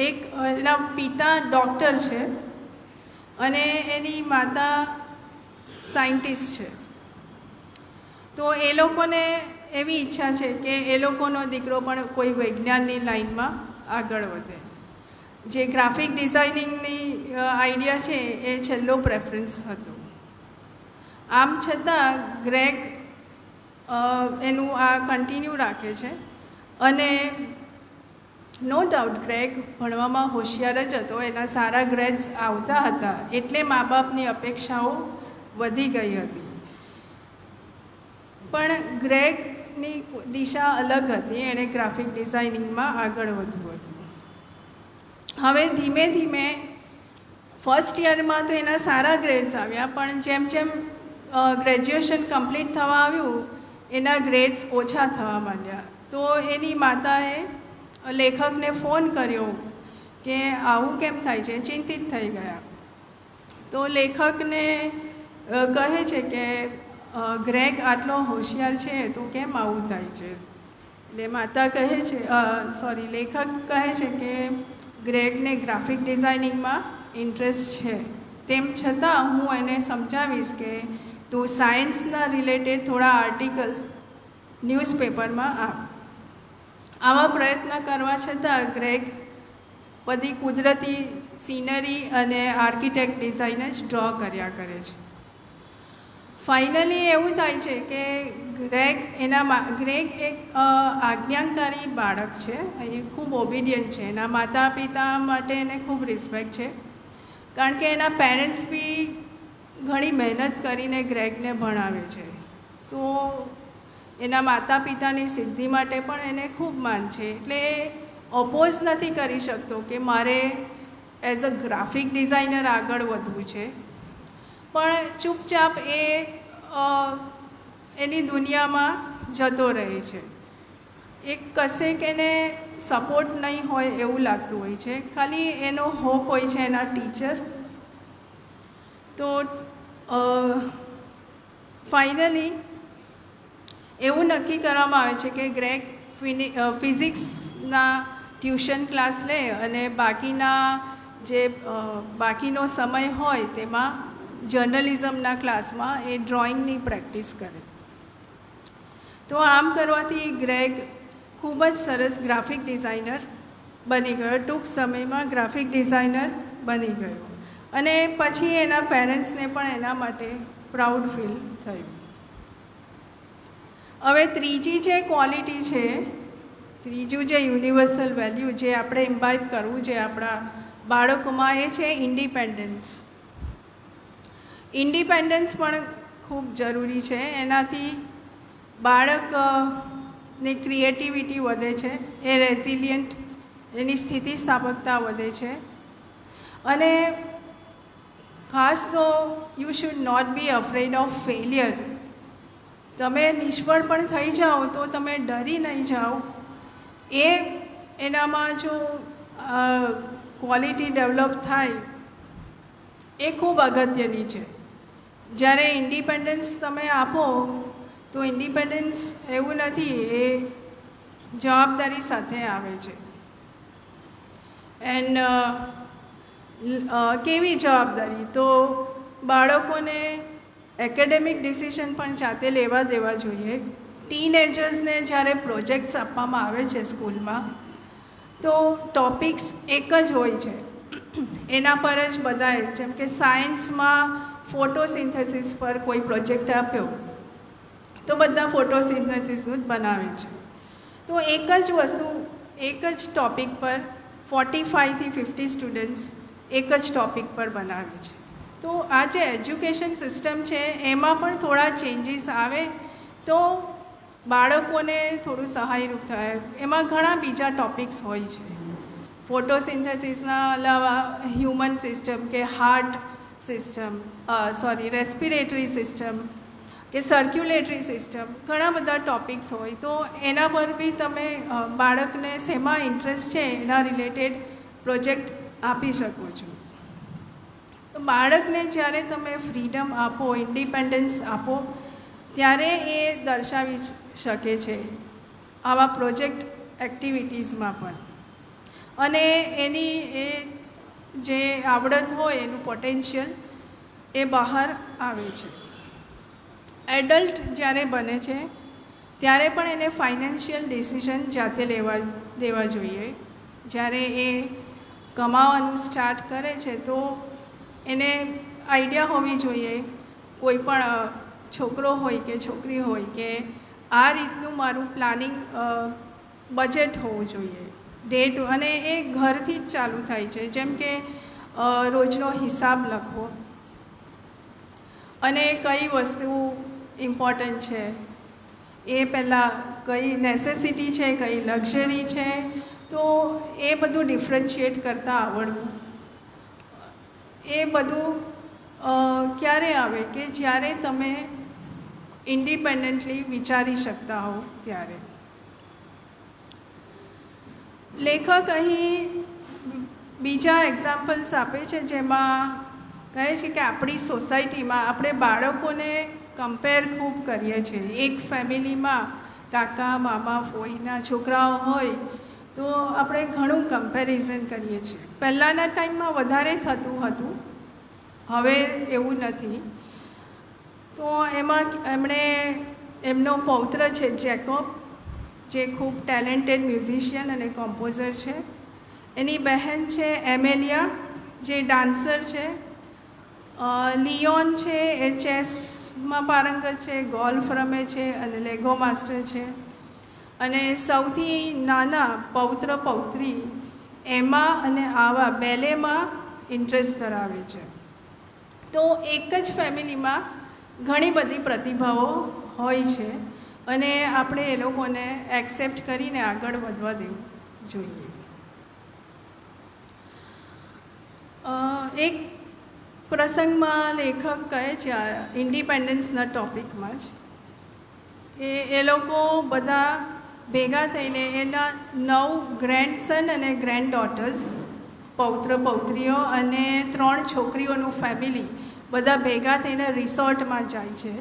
એના પિતા ડૉક્ટર છે અને એની માતા સાયન્ટિસ્ટ છે. તો એ લોકોને એવી ઈચ્છા છે કે એ લોકોનો દીકરો પણ કોઈ વૈજ્ઞાનની લાઈનમાં આગળ વધે. જે ગ્રાફિક ડિઝાઇનિંગની આઈડિયા છે એ છેલ્લો પ્રેફરન્સ હતો. આમ છતાં ગ્રેગ એનું આ કન્ટિન્યુ રાખે છે અને નો ડાઉટ ગ્રેગ ભણવામાં હોશિયાર જ હતો, એના સારા ગ્રેડ્સ આવતા હતા, એટલે મા બાપની અપેક્ષાઓ વધી ગઈ હતી. પણ ગ્રેગની દિશા અલગ હતી, એણે ગ્રાફિક ડિઝાઇનિંગમાં આગળ વધવું હતું. હવે ધીમે ધીમે ફર્સ્ટ યરમાં તો એના સારા ગ્રેડ્સ આવ્યા, પણ જેમ જેમ ગ્રેજ્યુએશન કમ્પ્લીટ થવા આવ્યું એના ગ્રેડ્સ ઓછા થવા માંડ્યા. તો એની માતાએ લેખકને ફોન કર્યો કે આવું કેમ થાય છે, ચિંતિત થઈ ગયા. તો લેખકને કહે છે કે ગ્રેગ આટલો હોશિયાર છે તો કેમ આવું થાય છે. એટલે માતા કહે છે, લેખક કહે છે કે ગ્રેગને ગ્રાફિક ડિઝાઇનિંગમાં ઇન્ટરેસ્ટ છે, તેમ છતાં હું એને સમજાવીશ કે તું સાયન્સના રિલેટેડ થોડા આર્ટિકલ્સ ન્યૂઝપેપરમાં આપ. આવા પ્રયત્ન કરવા છતાં ગ્રેગ બધી કુદરતી સીનરી અને આર્કિટેક્ટ ડિઝાઇન જ ડ્રો કર્યા કરે છે. ફાઇનલી એવું થાય છે કે ગ્રેગ એક આજ્ઞાકારી બાળક છે, એ ખૂબ ઓબિડિયન્ટ છે. એના માતા પિતા માટે એને ખૂબ રિસ્પેક્ટ છે, કારણ કે એના પેરેન્ટ્સ બી ઘણી મહેનત કરીને ગ્રેગને ભણાવે છે. તો એના માતા પિતાની સિદ્ધિ માટે પણ એને ખૂબ માન છે. એટલે એ ઓપોઝ નથી કરી શકતો કે મારે એઝ અ ગ્રાફિક ડિઝાઇનર આગળ વધવું છે, પણ ચૂપચાપ એ એની દુનિયામાં જતો રહે છે. એક કશેક એને સપોર્ટ નહીં હોય એવું લાગતું હોય છે, ખાલી એનો હોપ હોય છે એના ટીચર. તો ફાઇનલી એવું નક્કી કરવામાં આવે છે કે ગ્રેગ ફિઝિક્સના ટ્યુશન ક્લાસ લે અને બાકીનો સમય હોય તેમાં જર્નલિઝમના ક્લાસમાં એ ડ્રોઈંગની પ્રેક્ટિસ કરે. તો આમ કરવાથી ગ્રેગ ખૂબ જ સરસ ગ્રાફિક ડિઝાઇનર બની ગયો. ટૂંક સમયમાં ગ્રાફિક ડિઝાઇનર બની ગયો અને પછી એના પેરેન્ટ્સને પણ એના માટે પ્રાઉડ ફીલ થયું. હવે ત્રીજી જે ક્વોલિટી છે, ત્રીજું જે યુનિવર્સલ વેલ્યુ જે આપણે ઇમ્બાઇબ કરવું છે આપણા બાળકોમાં, એ છે ઇન્ડિપેન્ડન્સ. ઇન્ડિપેન્ડન્સ પણ ખૂબ જરૂરી છે. એનાથી બાળકની ક્રિએટિવિટી વધે છે, એ રેઝિલિયન્ટ, એની સ્થિતિસ્થાપકતા વધે છે. અને ખાસ તો you should not be afraid of failure. તમે નિષ્ફળ પણ થઈ જાઓ તો તમે ડરી નહીં જાઓ. એ એનામાં જો ક્વોલિટી ડેવલપ થાય એ ખૂબ અગત્યની છે. જ્યારે ઇન્ડિપેન્ડન્સ તમે આપો તો ઇન્ડિપેન્ડન્સ એવું નથી, એ જવાબદારી સાથે આવે છે. એન્ડ કેવી જવાબદારી? તો બાળકોને એકેડેમિક ડિસિઝન પણ જાતે લેવા દેવા જોઈએ. ટીનેજર્સને જ્યારે પ્રોજેક્ટ્સ આપવામાં આવે છે સ્કૂલમાં, તો ટૉપિક્સ એક જ હોય છે, એના પર જ બધાએ, જેમ કે સાયન્સમાં ફોટોસિન્થેસિસ પર કોઈ પ્રોજેક્ટ આપ્યો તો બધા ફોટોસિન્થેસિસનું જ બનાવે છે. તો એક જ વસ્તુ, એક જ ટૉપિક પર 45થી 50 સ્ટુડન્ટ્સ એક જ ટૉપિક પર બનાવે છે. તો આ જે એજ્યુકેશન સિસ્ટમ છે એમાં પણ થોડા ચેન્જીસ આવે તો બાળકોને થોડું સહાયરૂપ થાય. એમાં ઘણા બીજા ટૉપિક્સ હોય છે. ફોટોસિન્થેસિસના અલાવા હ્યુમન સિસ્ટમ કે હાર્ટ સિસ્ટમ, રેસ્પિરેટરી સિસ્ટમ કે સર્ક્યુલેટરી સિસ્ટમ, ઘણા બધા ટૉપિક્સ હોય. તો એના પર બી તમે બાળકને શેમાં ઇન્ટરેસ્ટ છે એના રિલેટેડ પ્રોજેક્ટ આપી શકો છો. તો બાળકને જ્યારે તમે ફ્રીડમ આપો, ઇન્ડિપેન્ડન્સ આપો, ત્યારે એ દર્શાવી શકે છે આવા પ્રોજેક્ટ એક્ટિવિટીઝમાં પણ. અને એની એ જે આવડત હોય, એનું પોટેન્શિયલ એ બહાર આવે છે. એડલ્ટ જ્યારે બને છે ત્યારે પણ એને ફાઇનાન્શિયલ ડિસિઝન જાતે દેવા જોઈએ. જ્યારે એ કમાવાનું સ્ટાર્ટ કરે છે તો એને આઈડિયા હોવી જોઈએ, કોઈ પણ છોકરો હોય કે છોકરી હોય, કે આ રીતનું મારું પ્લાનિંગ બજેટ હોવું જોઈએ, ડેટ. અને એ ઘરથી જ ચાલુ થાય છે. જેમ કે રોજનો હિસાબ લખવો અને કઈ વસ્તુ ઇમ્પોર્ટન્ટ છે એ પહેલાં, કઈ નેસેસિટી છે, કઈ લક્ઝરી છે, તો એ બધું ડિફરન્શિએટ કરતાં આવડવું. એ બધું ક્યારે આવે? કે જ્યારે તમે ઇન્ડિપેન્ડન્ટલી વિચારી શકતા હો ત્યારે. લેખક અહીં બીજા એક્ઝામ્પલ્સ આપે છે, જેમાં કહે છે કે આપણી સોસાયટીમાં આપણે બાળકોને કમ્પેર ખૂબ કરીએ છીએ. એક ફેમિલીમાં કાકા, મામા, ફોઈના છોકરાઓ હોય તો આપણે ઘણું કમ્પેરિઝન કરીએ છીએ. પહેલાંના ટાઈમમાં વધારે થતું હતું, હવે એવું નથી. તો એમાં એમનો પૌત્ર છે જેકોબ, જે ખૂબ ટેલેન્ટેડ મ્યુઝિશિયન અને કોમ્પોઝર છે. એની બહેન છે એમેલિયા, જે ડાન્સર છે. લિયોન છે એ ચેસમાં પારંગત છે, ગોલ્ફ રમે છે અને લેગો માસ્ટર છે. અને સૌથી નાના પૌત્ર પૌત્રી એમાં અને આવા બેલેમાં ઇન્ટરેસ્ટ ધરાવે છે. તો એક જ ફેમિલીમાં ઘણી બધી પ્રતિભાઓ હોય છે અને આપણે એ લોકોને એક્સેપ્ટ કરીને આગળ વધવા દેવું જોઈએ. એક પ્રસંગમાં લેખક કહે છે ઇન્ડિપેન્ડન્સના ટૉપિકમાં જ, કે એ લોકો બધા ભેગા થઈને એના 9 ગ્રેન્ડસન અને ગ્રેન્ડ ડોટર્સ, પૌત્ર પૌત્રીઓ અને 3 છોકરીઓનું ફેમિલી બધા ભેગા થઈને રિસોર્ટમાં જાય છે,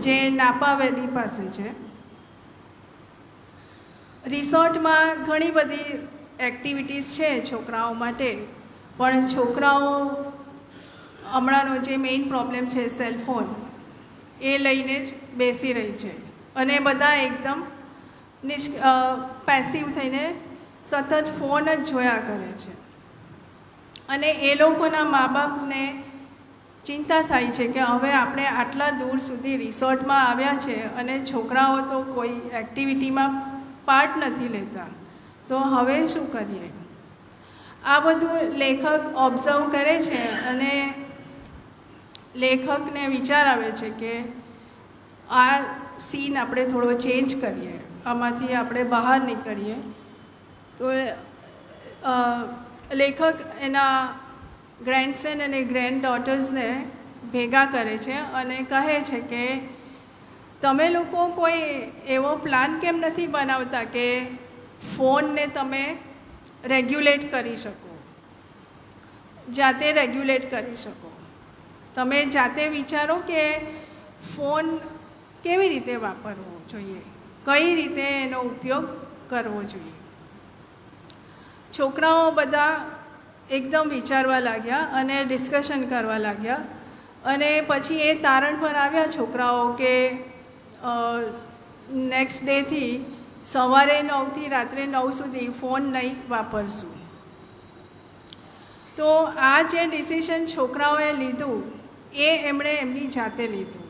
જે નાપા વેલી પાસે છે. રિસોર્ટમાં ઘણી બધી એક્ટિવિટીઝ છે છોકરાઓ માટે, પણ છોકરાઓ હમણાંનો જે મેઇન પ્રોબ્લેમ છે સેલફોન, એ લઈને જ બેસી રહી છે અને બધા એકદમ પેસિવ થઈને સતત ફોન જ જોયા કરે છે. અને એ લોકોના મા બાપને ચિંતા થાય છે કે હવે આપણે આટલા દૂર સુધી રિસોર્ટમાં આવ્યા છે અને છોકરાઓ તો કોઈ એક્ટિવિટીમાં પાર્ટ નથી લેતા, તો હવે શું કરીએ? આ બધું લેખક ઓબ્ઝર્વ કરે છે અને લેખકને વિચાર આવે છે કે આ સીન આપણે થોડો ચેન્જ કરીએ, આમાંથી આપણે બહાર નીકળીએ. તો લેખક એના ગ્રેન્ડસન અને ગ્રેન્ડ ડોટર્સને ભેગા કરે છે અને કહે છે કે તમે લોકો કોઈ એવો પ્લાન કેમ નથી બનાવતા કે ફોનને તમે રેગ્યુલેટ કરી શકો, જાતે રેગ્યુલેટ કરી શકો? તમે જાતે વિચારો કે ફોન કેવી રીતે વાપરવો જોઈએ, કઈ રીતે એનો ઉપયોગ કરવો જોઈએ. છોકરાઓ બધા એકદમ વિચારવા લાગ્યા અને ડિસ્કશન કરવા લાગ્યા અને પછી એ તારણ પર આવ્યા છોકરાઓ કે નેક્સ્ટ ડેથી સવારે 9થી રાત્રે 9 સુધી ફોન નહીં વાપરશું. તો આ જે ડિસિઝન છોકરાઓએ લીધું એ એમણે એમની જાતે લીધું.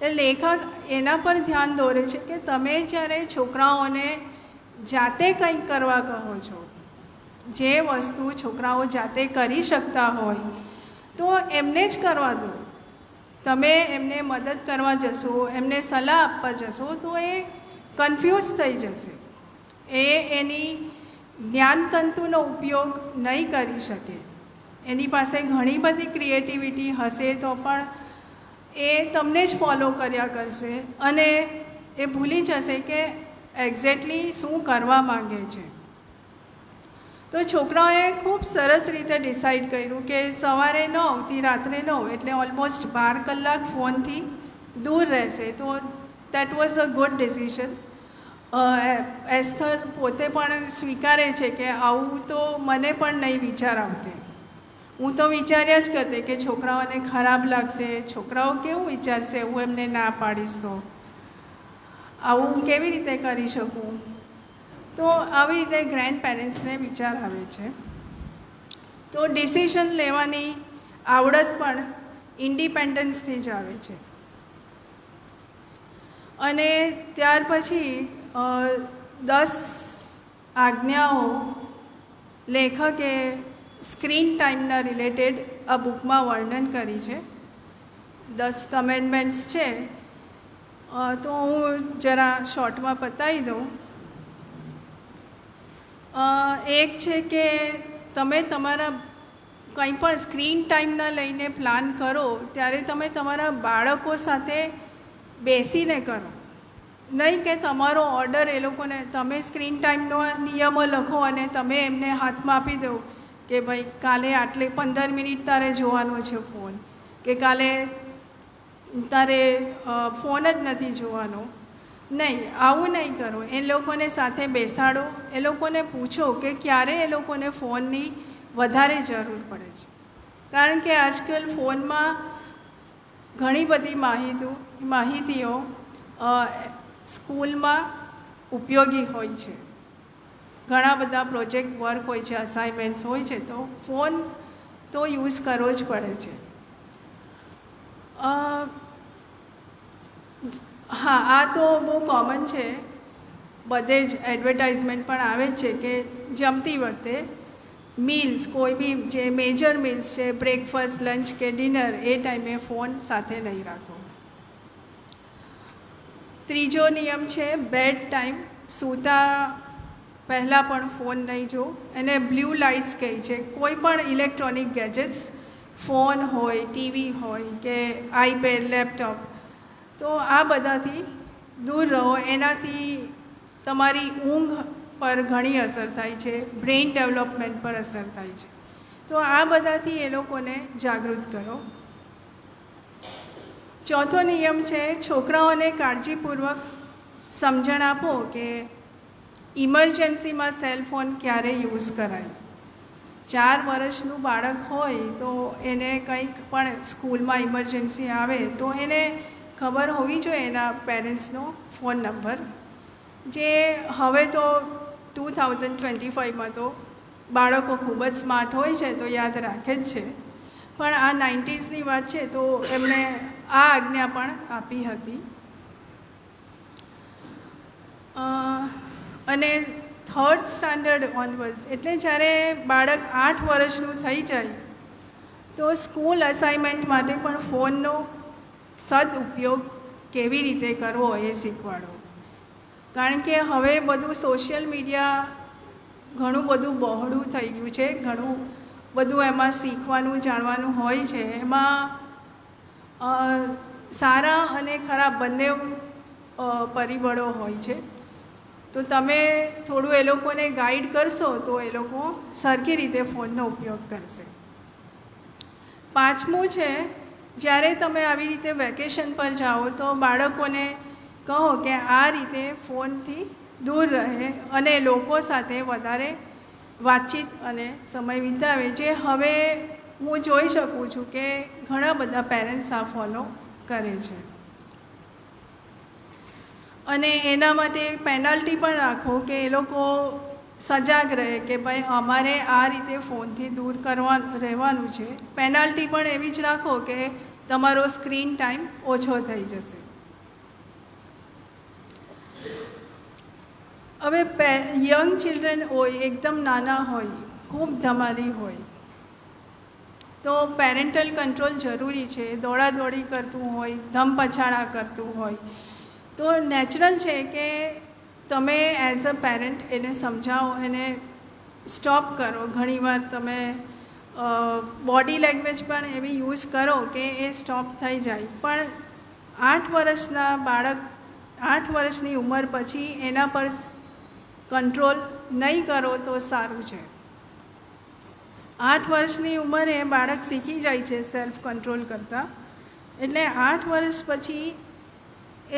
એ લેખક એના પર ધ્યાન દોરે છે કે તમે જ્યારે છોકરાઓને જાતે કંઈક કરવા કહો છો, જે વસ્તુ છોકરાઓ જાતે કરી શકતા હોય તો એમને જ કરવા દો. તમે એમને મદદ કરવા જશો, એમને સલાહ આપવા જશો તો એ કન્ફ્યુઝ થઈ જશે, એ એની જ્ઞાનતંતુનો ઉપયોગ નહીં કરી શકે. એની પાસે ઘણી બધી ક્રિએટિવિટી હશે તો પણ એ તમને જ ફોલો કર્યા કરશે અને એ ભૂલી જશે કે એક્ઝેક્ટલી શું કરવા માંગે છે. તો છોકરાઓએ ખૂબ સરસ રીતે ડિસાઈડ કર્યું કે સવારે 9થી રાત્રે 9 એટલે ઓલમોસ્ટ 12 કલાક ફોનથી દૂર રહેશે. તો that was a good decision. Esther પોતે પણ સ્વીકારે છે કે આવું તો મને પણ નહીં વિચાર આવતે. હું તો વિચાર્યા જ કરતી કે છોકરાઓને ખરાબ લાગશે, છોકરાઓ કેવું વિચારશે, હું એમને ના પાડીશ તો આવું કેવી રીતે કરી શકું. તો આવી રીતે ગ્રેન્ડ પેરેન્ટ્સને વિચાર આવે છે. તો ડિસિઝન લેવાની આવડત પણ ઇન્ડિપેન્ડન્સથી જ આવે છે. અને ત્યાર પછી 10 આજ્ઞાઓ લેખકે સ્ક્રીન ટાઈમના રિલેટેડ આ બુકમાં વર્ણન કરી છે. 10 કમેન્ડમેન્ટ્સ છે. તો હું જરા શોર્ટમાં પતાવી દઉં. એક છે કે તમે તમારા કંઈ પણ સ્ક્રીન ટાઈમના લઈને પ્લાન કરો ત્યારે તમે તમારા બાળકો સાથે બેસીને કરો, નહીં કે તમારો ઓર્ડર એ લોકોને, તમે સ્ક્રીન ટાઈમનો નિયમો લખો અને તમે એમને હાથમાં આપી દો કે ભાઈ કાલે આટલે 15 મિનિટ તારે જોવાનો છે ફોન, કે કાલે તારે ફોન જ નથી જોવાનો. નહીં, આવું નહીં કરો. એ લોકોને સાથે બેસાડો, એ લોકોને પૂછો કે ક્યારે એ લોકોને ફોનની વધારે જરૂર પડે છે. કારણ કે આજકાલ ફોનમાં ઘણી બધી માહિતીઓ સ્કૂલમાં ઉપયોગી હોય છે. ઘણા બધા પ્રોજેક્ટ વર્ક હોય છે, અસાઇનમેન્ટ્સ હોય છે, તો ફોન તો યુઝ કરવો જ પડે છે. હા, આ તો બહુ કોમન છે, બધે જ એડવર્ટાઇઝમેન્ટ પણ આવે જ છે કે જમતી વખતે મીલ્સ, કોઈ બી જે મેજર મીલ્સ છે, બ્રેકફાસ્ટ, લંચ કે ડિનર, એ ટાઈમે ફોન સાથે નહીં રાખો. ત્રીજો નિયમ છે બેડ ટાઈમ. સૂતા પહેલાં પણ ફોન નહીં જો. એને બ્લુ લાઇટ્સ કહે છે. કોઈ પણ ઇલેક્ટ્રોનિક ગેજેટ્સ, ફોન હોય, ટીવી હોય કે આઈપેડ, લેપટોપ, તો આ બધાથી દૂર રહો. એનાથી તમારી ઊંઘ પર ઘણી અસર થાય છે, બ્રેઇન ડેવલપમેન્ટ પર અસર થાય છે. તો આ બધાથી એ લોકોને જાગૃત કરો. ચોથો નિયમ છે છોકરાઓને કાળજીપૂર્વક સમજણ આપો કે ઇમરજન્સીમાં સેલ ફોન ક્યારે યુઝ કરાય. 4 વર્ષનું બાળક હોય તો એને કંઈક પણ સ્કૂલમાં ઇમરજન્સી આવે તો એને ખબર હોવી જોઈએ એના પેરેન્ટ્સનો ફોન નંબર, જે હવે તો 2025માં તો બાળકો ખૂબ જ સ્માર્ટ હોય છે તો યાદ રાખે જ છે, પણ આ 90sની વાત છે તો એમણે આ આજ્ઞા પણ આપી હતી. અને 3rd સ્ટાન્ડર્ડ ઓનવર્ડ્સ એટલે જ્યારે બાળક 8 વર્ષનું થઈ જાય તો સ્કૂલ અસાઇનમેન્ટ માટે પણ ફોનનો સદઉપયોગ કેવી રીતે કરવો એ શીખવાડો. કારણ કે હવે બધું સોશિયલ મીડિયા ઘણું બધું બહોળું થઈ ગયું છે, ઘણું બધું એમાં શીખવાનું જાણવાનું હોય છે. એમાં સારા અને ખરાબ બંને પરિબળો હોય છે. તો તમે થોડું એ લોકોને ગાઈડ કરશો તો એ લોકો સરખી રીતે ફોનનો ઉપયોગ કરશે. 5મું છે, જ્યારે તમે આવી રીતે વેકેશન પર જાઓ તો બાળકોને કહો કે આ રીતે ફોનથી દૂર રહે અને લોકો સાથે વધારે વાતચીત અને સમય વિતાવે, જે હવે હું જોઈ શકું છું કે ઘણા બધા પેરેન્ટ્સ આ ફોલો કરે છે. અને એના માટે પેનલ્ટી પણ રાખો કે એ લોકો સજાગ રહે કે ભાઈ અમારે આ રીતે ફોનથી દૂર રહેવાનું છે. પેનલ્ટી પણ એવી જ રાખો કે તમારો સ્ક્રીન ટાઈમ ઓછો થઈ જશે. હવે યંગ ચિલ્ડ્રન હોય, એકદમ નાના હોય, ખૂબ ધમાલી હોય તો પેરેન્ટલ કંટ્રોલ જરૂરી છે. દોડાદોડી કરતું હોય, ધમપછાડા કરતું હોય તો નેચરલ છે કે તમે એઝ અ પેરેન્ટ એને સમજાવો, એને સ્ટોપ કરો. ઘણીવાર તમે બોડી લેંગ્વેજ પણ એવી યુઝ કરો કે એ સ્ટોપ થઈ જાય. પણ 8 વર્ષના બાળક 8 વર્ષની ઉંમર પછી એના પર કંટ્રોલ નહીં કરો તો સારું છે. 8 વર્ષની ઉંમરે બાળક શીખી જાય છે સેલ્ફ કંટ્રોલ કરતાં, એટલે 8 વર્ષ પછી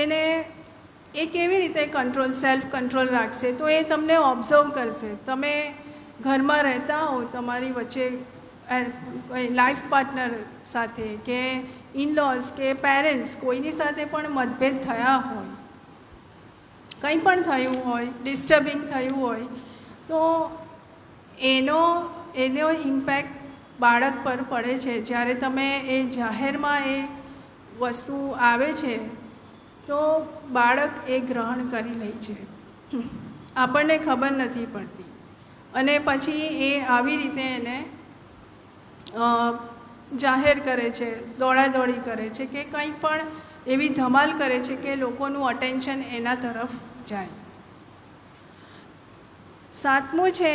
એને એ કેવી રીતે સેલ્ફ કંટ્રોલ રાખશે તો એ તમને ઓબ્ઝર્વ કરશે. તમે ઘરમાં રહેતા હો, તમારી વચ્ચે લાઈફ પાર્ટનર સાથે કે ઇનલોઝ કે પેરેન્ટ્સ કોઈની સાથે પણ મતભેદ થયા હોય, કંઈ પણ થયું હોય, ડિસ્ટર્બિંગ થયું હોય તો એનો ઇમ્પેક્ટ બાળક પર પડે છે. જ્યારે તમે એ જાહેરમાં એ વસ્તુ આવે છે તો બાળક એ ગ્રહણ કરી લે છે, આપણને ખબર નથી પડતી અને પછી એ આવી રીતે એને જાહેર કરે છે, દોડાદોડી કરે છે કે કંઈ પણ એવી ધમાલ કરે છે કે લોકોનું અટેન્શન એના તરફ જાય. 7મું છે,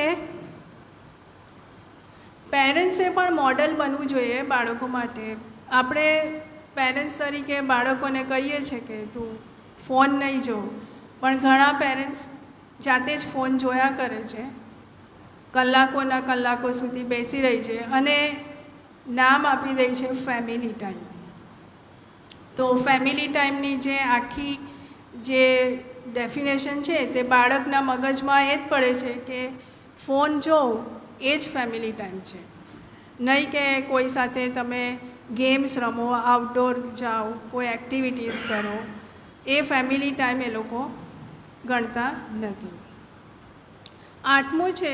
પેરેન્ટ્સે પણ મોડલ બનવું જોઈએ બાળકો માટે. આપણે પેરેન્ટ્સ તરીકે બાળકોને કહીએ છીએ કે તું ફોન નહીં જો, પણ ઘણા પેરેન્ટ્સ જાતે જ ફોન જોયા કરે છે, કલાકોના કલાકો સુધી બેસી રહી છે અને નામ આપી દે છે ફેમિલી ટાઈમ. તો ફેમિલી ટાઈમની જે આખી જે ડેફિનેશન છે તે બાળકના મગજમાં એ જ પડે છે કે ફોન જો એ જ ફેમિલી ટાઈમ છે, નહીં કે કોઈ સાથે તમે ગેમ્સ રમો, આઉટડોર જાઓ, કોઈ એક્ટિવિટીઝ કરો. એ ફેમિલી ટાઈમ એ લોકો ગણતા નથી. 8મું છે,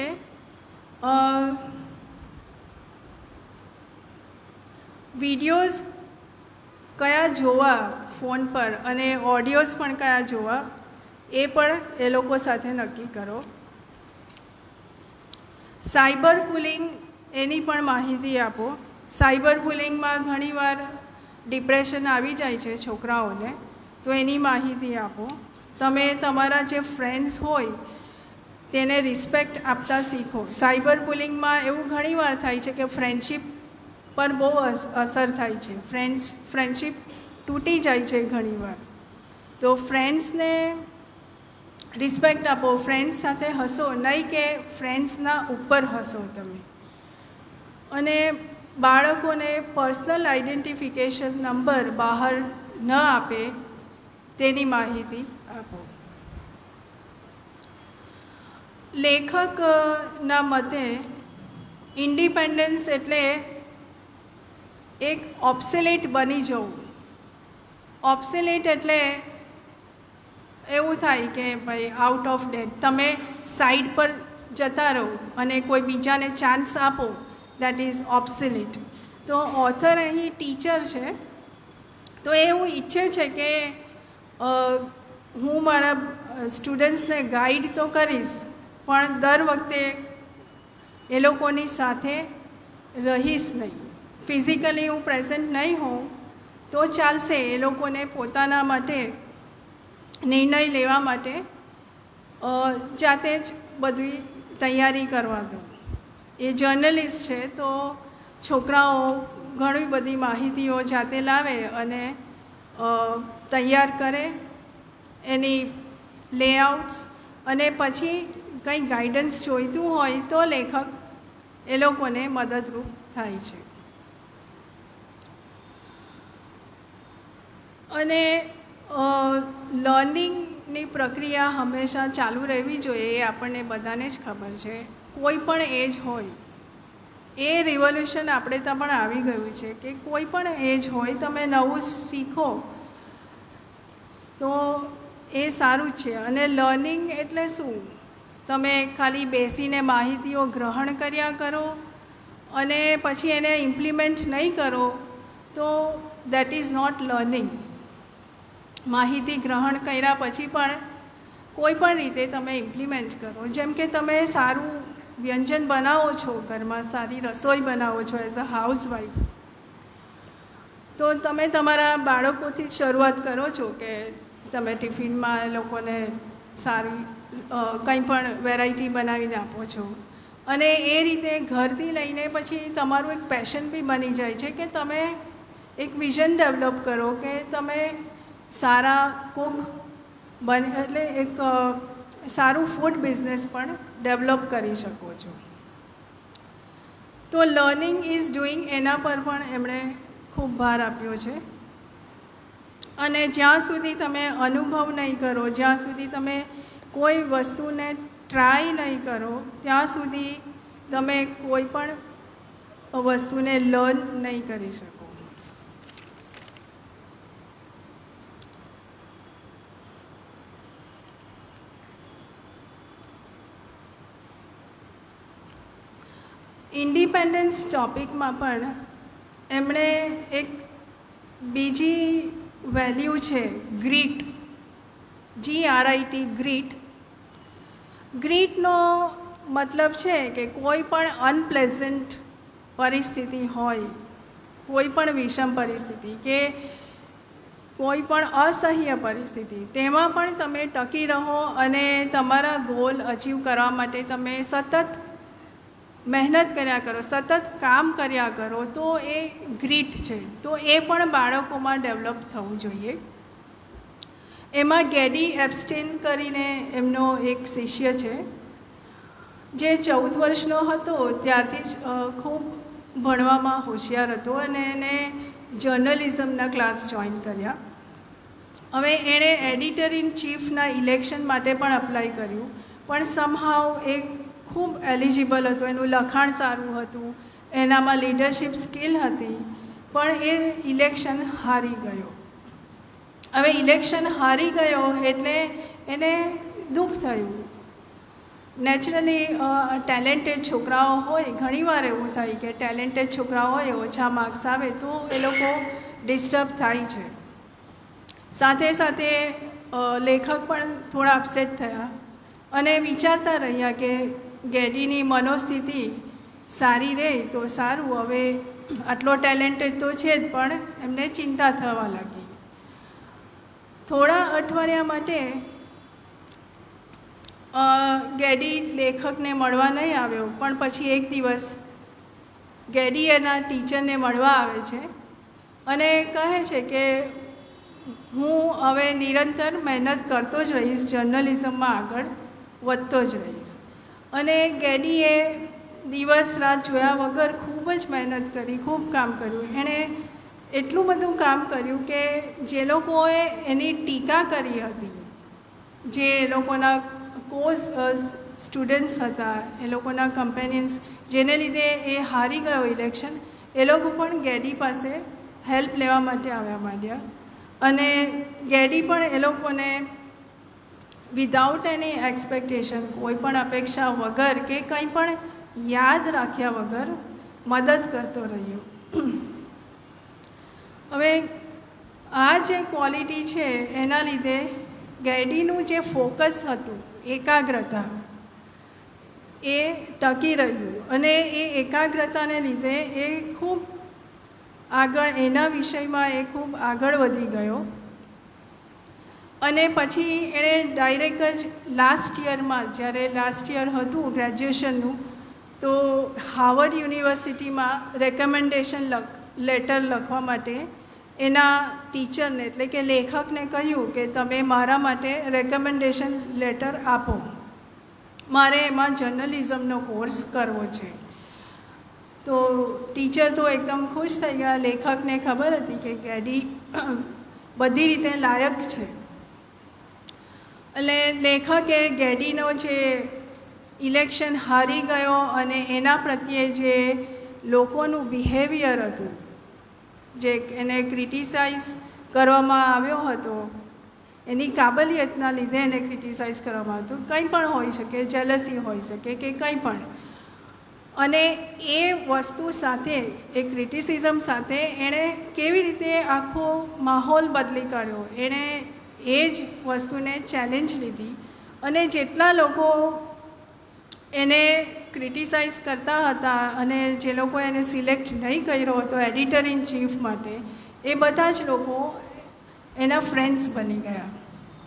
વિડીયોઝ કયા જોવા ફોન પર અને ઓડિયોઝ પણ કયા જોવા એ પણ એ લોકો સાથે નક્કી કરો. સાયબર બુલિંગ એની પણ માહિતી આપો. સાયબર બુલિંગમાં ઘણીવાર ડિપ્રેશન આવી જાય છે છોકરાઓને, તો એની માહિતી આપો. તમે તમારા જે ફ્રેન્ડ્સ હોય તેને રિસ્પેક્ટ આપતા શીખો. સાયબર બુલિંગમાં એવું ઘણીવાર થાય છે કે ફ્રેન્ડશિપ પર બહુ અસર થાય છે, ફ્રેન્ડશિપ તૂટી જાય છે ઘણીવાર. તો ફ્રેન્ડ્સને રિસ્પેક્ટ આપો, ફ્રેન્ડ્સ સાથે હસો, નહીં કે ફ્રેન્ડ્સના ઉપર હસો તમે. અને બાળકોને પર્સનલ આઈડેન્ટિફિકેશન નંબર બહાર ન આપે તેની માહિતી આપો. લેખકના મતે ઇન્ડિપેન્ડન્સ એટલે એક ઓબ્સેલેટ બની જવું. ઓબ્સેલેટ એટલે એવું થાય કે ભાઈ આઉટ ઓફ ડેટ, તમે સાઈડ પર જતા રહો અને કોઈ બીજાને ચાન્સ આપો, દેટ ઇઝ ઓબ્સેલેટ. તો ઓથર અહીં ટીચર છે, તો એ એવું ઈચ્છે છે કે હું મારા સ્ટુડન્ટ્સને ગાઈડ તો કરીશ, પણ દર વખતે એ લોકોની સાથે રહીશ નહીં. ફિઝિકલી હું પ્રેઝન્ટ નહીં હોઉં તો ચાલશે, એ લોકોને પોતાના માટે નિર્ણય લેવા માટે જાતે જ બધી તૈયારી કરવા દો. એ જર્નલિસ્ટ છે, તો છોકરાઓ ઘણી બધી માહિતીઓ જાતે લાવે અને તૈયાર કરે, એની લેઆઉટ્સ, અને પછી કંઈ ગાઈડન્સ જોઈતું હોય તો લેખક એ લોકોને મદદરૂપ થાય છે. અને લર્નિંગની પ્રક્રિયા હંમેશા ચાલુ રહેવી જોઈએ, એ આપણને બધાને જ ખબર છે. કોઈ પણ એજ હોય, એ રિવોલ્યુશન આપણે ત્યાં પણ આવી ગયું છે કે કોઈ પણ એજ હોય, તમે નવું શીખો તો એ સારું જ છે. અને લર્નિંગ એટલે શું? તમે ખાલી બેસીને માહિતીઓ ગ્રહણ કર્યા કરો અને પછી એને ઇમ્પ્લિમેન્ટ નહીં કરો તો દેટ ઇઝ નોટ લર્નિંગ. માહિતી ગ્રહણ કર્યા પછી પણ કોઈ પણ રીતે તમે ઇમ્પ્લિમેન્ટ કરો. જેમ કે તમે સારું વ્યંજન બનાવો છો, ઘરમાં સારી રસોઈ બનાવો છો એઝ અ હાઉસવાઈફ, તો તમે તમારા બાળકોથી જ શરૂઆત કરો છો કે તમે ટિફિનમાં એ લોકોને સારી કંઈ પણ વેરાયટી બનાવીને આપો છો. અને એ રીતે ઘરથી લઈને પછી તમારું એક પેશન બી બની જાય છે કે તમે એક વિઝન ડેવલપ કરો કે તમે સારા કુક એટલે એક સારું ફૂડ બિઝનેસ પણ ડેવલપ કરી શકો છો. તો લર્નિંગ ઇઝ ડુઈંગ, એના પર પણ એમણે ખૂબ ભાર આપ્યો છે. અને જ્યાં સુધી તમે અનુભવ નહીં કરો, જ્યાં સુધી તમે કોઈ વસ્તુને ટ્રાય નહીં કરો, ત્યાં સુધી તમે કોઈ પણ વસ્તુને લર્ન નહીં કરી શકો. ઇન્ડિપેન્ડન્સ ટૉપિકમાં પણ એમણે એક બીજી વેલ્યુ છે, ગ્રીટ, GRIT, ગ્રીટ. ગ્રીટનો મતલબ છે કે કોઈ પણ અનપ્લેઝન્ટ પરિસ્થિતિ હોય, કોઈ પણ વિષમ પરિસ્થિતિ કે કોઈ પણ અસહ્ય પરિસ્થિતિ, તેમાં પણ તમે ટકી રહો અને તમારા ગોલ અચીવ કરવા માટે તમે સતત મહેનત કર્યા કરો, સતત કામ કર્યા કરો, તો એ ગ્રીટ છે. તો એ પણ બાળકોમાં ડેવલપ થવું જોઈએ. એમાં ગેડી એપ્સ્ટીન કરીને એમનો એક શિષ્ય છે, જે 14 વર્ષનો હતો ત્યારથી જ ખૂબ ભણવામાં હોશિયાર હતો અને એને જર્નલિઝમના ક્લાસ જોઈન કર્યા. હવે એણે એડિટર ઇન ચીફના ઇલેક્શન માટે પણ અપ્લાય કર્યું, પણ સમહાવ એ ખૂબ એલિજિબલ હતો, એનું લખાણ સારું હતું, એનામાં લીડરશિપ સ્કિલ હતી, પણ એ ઇલેક્શન હારી ગયો. હવે ઇલેક્શન હારી ગયો એટલે એને દુઃખ થયું. નેચરલી ટેલેન્ટેડ છોકરાઓ હોય, ઘણીવાર એવું થાય કે ટેલેન્ટેડ છોકરાઓ હોય, ઓછા માર્ક્સ આવે તો એ લોકો ડિસ્ટર્બ થાય છે. સાથે સાથે લેખક પણ થોડા અપસેટ થયા અને વિચારતા રહ્યા કે ગેડીની મનોસ્થિતિ સારી રહે તો સારું. હવે આટલો ટેલેન્ટેડ તો છે જ, પણ એમને ચિંતા થવા લાગી. થોડા અઠવાડિયા માટે ગેડી લેખકને મળવા નહીં આવ્યો, પણ પછી એક દિવસ ગેડી એના ટીચરને મળવા આવે છે અને કહે છે કે હું હવે નિરંતર મહેનત કરતો જ રહીશ, જર્નલિઝમમાં આગળ વધતો જ રહીશ. અને ગેડીએ દિવસ રાત જોયા વગર ખૂબ જ મહેનત કરી, ખૂબ કામ કર્યું. એણે એટલું બધું કામ કર્યું કે જે લોકોએ એની ટીકા કરી હતી, જે લોકોના કોઝ સ્ટુડન્ટ્સ હતા, એ લોકોના કમ્પેનિયન્સ, જેને લીધે એ હારી ગયો ઇલેક્શન, એ લોકો પણ ગેડી પાસે હેલ્પ લેવા માટે આવ્યા માંડ્યા. અને ગેડી પણ એ લોકોને વિધાઉટ એની એક્સપેક્ટેશન, કોઈ પણ અપેક્ષા વગર કે કંઈ પણ યાદ રાખ્યા વગર મદદ કરતો રહ્યો. હવે આ જે ક્વોલિટી છે એના લીધે ગેડીનું જે ફોકસ હતું, એકાગ્રતા, એ ટકી રહ્યું. અને એ એકાગ્રતાને લીધે એ ખૂબ આગળ, એના વિષયમાં એ ખૂબ આગળ વધી ગયો. અને પછી એણે ડાયરેક્ટ જ લાસ્ટ યરમાં, જ્યારે લાસ્ટ યર હતું ગ્રેજ્યુએશનનું, તો હાર્વર્ડ યુનિવર્સિટીમાં રેકમેન્ડેશન લેટર લખવા માટે એના ટીચરને, એટલે કે લેખકને કહ્યું કે તમે મારા માટે રેકમેન્ડેશન લેટર આપો, મારે એમાં જર્નલિઝમનો કોર્સ કરવો છે. તો ટીચર તો એકદમ ખુશ થઈ ગયા. લેખકને ખબર હતી કે ગેડી બધી રીતે લાયક છે. એટલે લેખકે ગેડીનો જે ઇલેક્શન હારી ગયો અને એના પ્રત્યે જે લોકોનું બિહેવિયર હતું, જે એને ક્રિટિસાઇઝ કરવામાં આવ્યો હતો, એની કાબલિયતના લીધે એને ક્રિટિસાઇઝ કરવામાં આવ્યું, કંઈ પણ હોઈ શકે, જેલસી હોઈ શકે કે કંઈ પણ. અને એ વસ્તુ સાથે, એ ક્રિટિસિઝમ સાથે એણે કેવી રીતે આખો માહોલ બદલી કાઢ્યો, એણે એ જ વસ્તુને ચેલેન્જ લીધી. અને જેટલા લોકો એને ક્રિટિસાઇઝ કરતા હતા અને જે લોકો એને સિલેક્ટ નહીં કર્યો હતો એડિટર ઇન ચીફ માટે, એ બધા જ લોકો એના ફ્રેન્ડ્સ બની ગયા.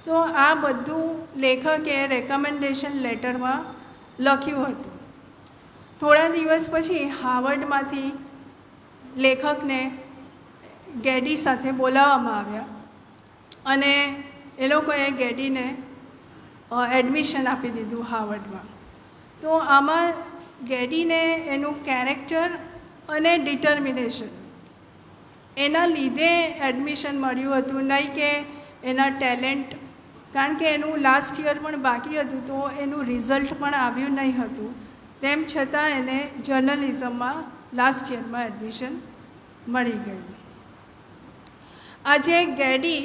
તો આ બધું લેખકે રેકમેન્ડેશન લેટરમાં લખ્યું હતું. થોડા દિવસ પછી હાર્વર્ડમાંથી લેખકને ગેડી સાથે બોલાવવામાં આવ્યા અને એ લોકોએ ગેડીને એડમિશન આપી દીધું હાર્વર્ડમાં. તો આમાં ગેડીને એનું કેરેક્ટર અને ડિટર્મિનેશન, એના લીધે એડમિશન મળ્યું હતું, નહીં કે એના ટેલેન્ટ. કારણ કે એનું લાસ્ટ યર પણ બાકી હતું, તો એનું રિઝલ્ટ પણ આવ્યું નહીં હતું. તેમ છતાં એને જર્નલિઝમમાં લાસ્ટ યરમાં એડમિશન મળી ગયું. આજે ગેડી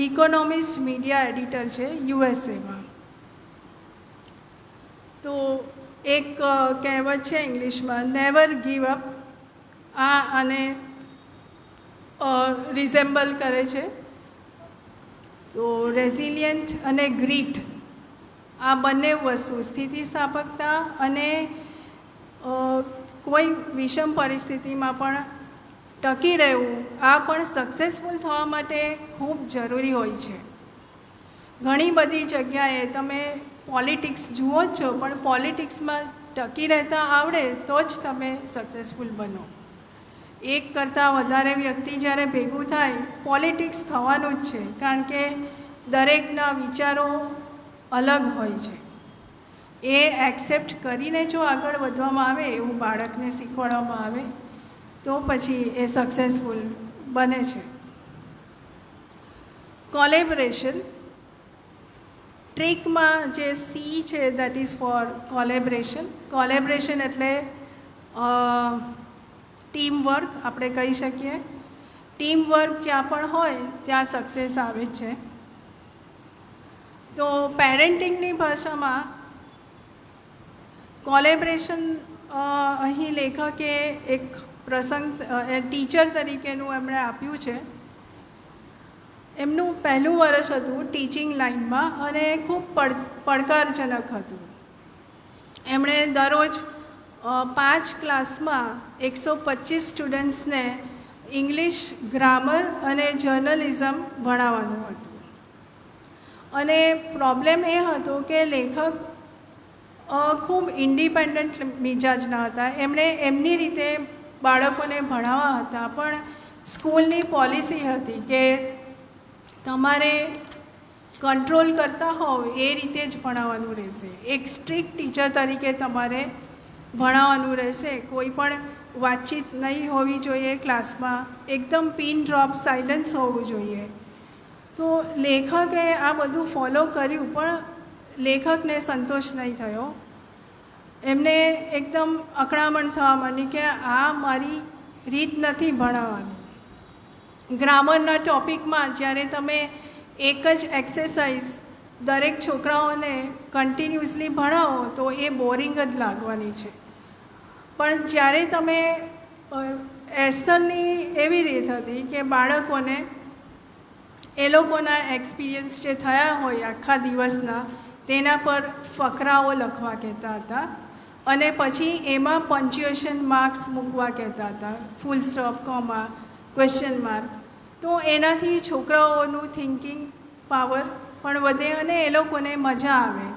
ઇકોનોમિસ્ટ મીડિયા એડિટર છે યુએસએમાં. તો એક કહેવત છે ઇંગ્લિશમાં, નેવર ગીવ અપ, આ આને રિઝેમ્બલ કરે છે. તો રેઝિલિયન્ટ અને ગ્રીટ, આ બંને વસ્તુ, સ્થિતિસ્થાપકતા અને કોઈ વિષમ પરિસ્થિતિમાં પણ ટકી રહેવું, આ પણ સક્સેસફુલ થવા માટે ખૂબ જરૂરી હોય છે. ઘણી બધી જગ્યાએ તમે પોલિટિક્સ જુઓ જ છો, પણ પોલિટિક્સમાં ટકી રહેતા આવડે તો જ તમે સક્સેસફુલ બનો. એક કરતાં વધારે વ્યક્તિ જ્યારે ભેગું થાય, પોલિટિક્સ થવાનું જ છે. કારણ કે દરેકના વિચારો અલગ હોય છે. એ એક્સેપ્ટ કરીને જો આગળ વધવામાં આવે, એવું બાળકને શીખવાડવામાં આવે, તો પછી એ સક્સેસફુલ બને છે. કોલેબરેશન, ટ્રીકમાં જે સી છે, that is four collaboration. Collaboration એટલે ટીમ વર્ક આપણે કહી શકીએ. ટીમ વર્ક જ્યાં પણ હોય ત્યાં સક્સેસ આવે છે. તો પેરેન્ટિંગની ભાષામાં કોલેબરેશન, અહીં લેખકે એક પ્રસંગ ટીચર તરીકેનું એમણે આપ્યું છે. એમનું પહેલું વર્ષ હતું ટીચિંગ લાઇનમાં અને ખૂબ પડકારજનક હતું. એમણે દરરોજ 5 ક્લાસમાં 125 સ્ટુડન્ટ્સને ઇંગ્લિશ, ગ્રામર અને જર્નલિઝમ ભણાવવાનું હતું. અને પ્રોબ્લેમ એ હતો કે લેખક ખૂબ ઇન્ડિપેન્ડન્ટ મિજાજના હતા. એમણે એમની રીતે બાળકોને ભણાવવા હતા, પણ સ્કૂલની પોલિસી હતી કે તમારે કંટ્રોલ કરતા હોવ એ રીતે જ ભણાવવાનું રહેશે. એક સ્ટ્રિક્ટ ટીચર તરીકે તમારે ભણાવવાનું રહેશે. કોઈ પણ વાતચીત નહીં હોવી જોઈએ ક્લાસમાં, એકદમ પિન ડ્રોપ સાયલન્સ હોવું જોઈએ. તો લેખકે આ બધું ફોલો કર્યું, પણ લેખકને સંતોષ નહીં થયો. એમને એકદમ અકળામણ થવા માંડી કે આ મારી રીત નથી ભણાવવાની. ગ્રામરના ટૉપિકમાં જ્યારે તમે એક જ એક્સરસાઇઝ દરેક છોકરાઓને કન્ટિન્યુઅસલી ભણાવો તો એ બોરિંગ જ લાગવાની છે. પણ જ્યારે તમે એસ્થરની એવી રીત હતી કે બાળકોને એ લોકોના એક્સપિરિયન્સ જે થયા હોય આખા દિવસના તેના પર ફકરાઓ લખવા કહેતા હતા અને પછી એમાં પંચ્યુએશન માર્ક્સ મૂકવા કહેતા હતા, full stop, comma, question mark. તો એનાથી છોકરાઓનું થિંકિંગ પાવર પણ વધે અને એ લોકોને મજા આવે,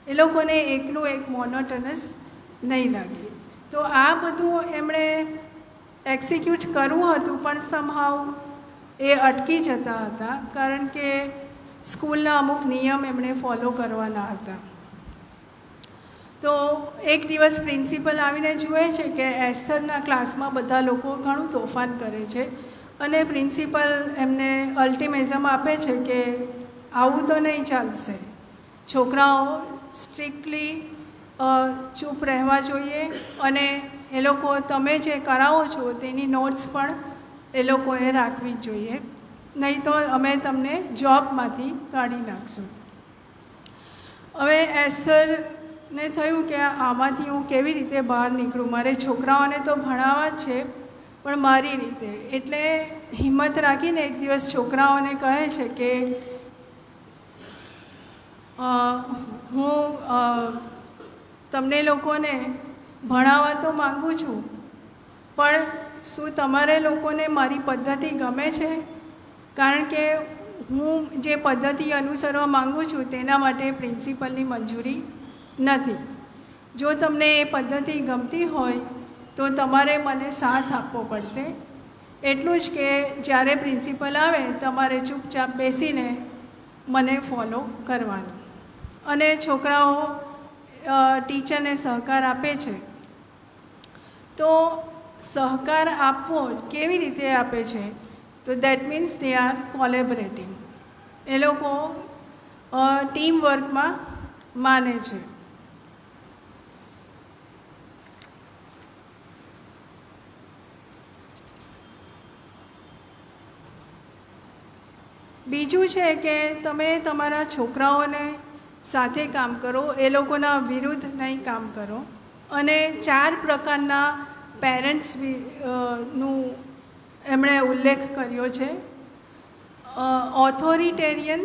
એ લોકોને એકલું એક મોનોટનસ નહીં લાગે. તો આ બધું એમણે એક્ઝિક્યુટ કરવું હતું પણ સમહાવ એ અટકી જતા હતા કારણ કે સ્કૂલના અમુક નિયમ એમણે ફોલો કરવાના હતા. તો એક દિવસ પ્રિન્સિપલ આવીને જુએ છે કે એસ્થરના ક્લાસમાં બધા લોકો ઘણું તોફાન કરે છે અને પ્રિન્સિપલ એમને અલ્ટિમેઝમ આપે છે કે આવું તો નહીં ચાલશે, છોકરાઓ સ્ટ્રિક્ટલી ચૂપ રહેવા જોઈએ અને એ લોકો તમે જે કરાવો છો તેની નોટ્સ પણ એ લોકોએ રાખવી જ જોઈએ, નહીં તો અમે તમને જોબમાંથી કાઢી નાખશું. હવે એસ્થરને થયું કે આમાંથી હું કેવી રીતે બહાર નીકળું, મારે છોકરાઓને તો ભણાવવા જ છે પણ મારી રીતે. એટલે હિંમત રાખીને એક દિવસ છોકરાઓને કહે છે કે હું તમને લોકોને ભણાવવા તો માગું છું પણ શું તમારે લોકોને મારી પદ્ધતિ ગમે છે? કારણ કે હું જે પદ્ધતિ અનુસરવા માગું છું તેના માટે પ્રિન્સિપલની મંજૂરી નથી. જો તમને એ પદ્ધતિ ગમતી હોય તો તમારે મને સાથ આપવો પડશે. એટલું જ કે જ્યારે પ્રિન્સિપલ આવે તમારે ચૂપચાપ બેસીને મને ફોલો કરવાનું. અને છોકરાઓ ટીચરને સહકાર આપે છે. તો સહકાર આપવો કેવી રીતે આપે છે? તો દેટ મીન્સ દે આર કોલેબરેટિંગ. એ લોકો ટીમ વર્કમાં માને છે. બીજું છે કે તમે તમારા છોકરાઓને સાથે કામ કરો, એ લોકોના વિરુદ્ધ નહીં કામ કરો. અને 4 પ્રકારના પેરેન્ટ્સ નું એમણે ઉલ્લેખ કર્યો છે: ઓથોરિટેરિયન,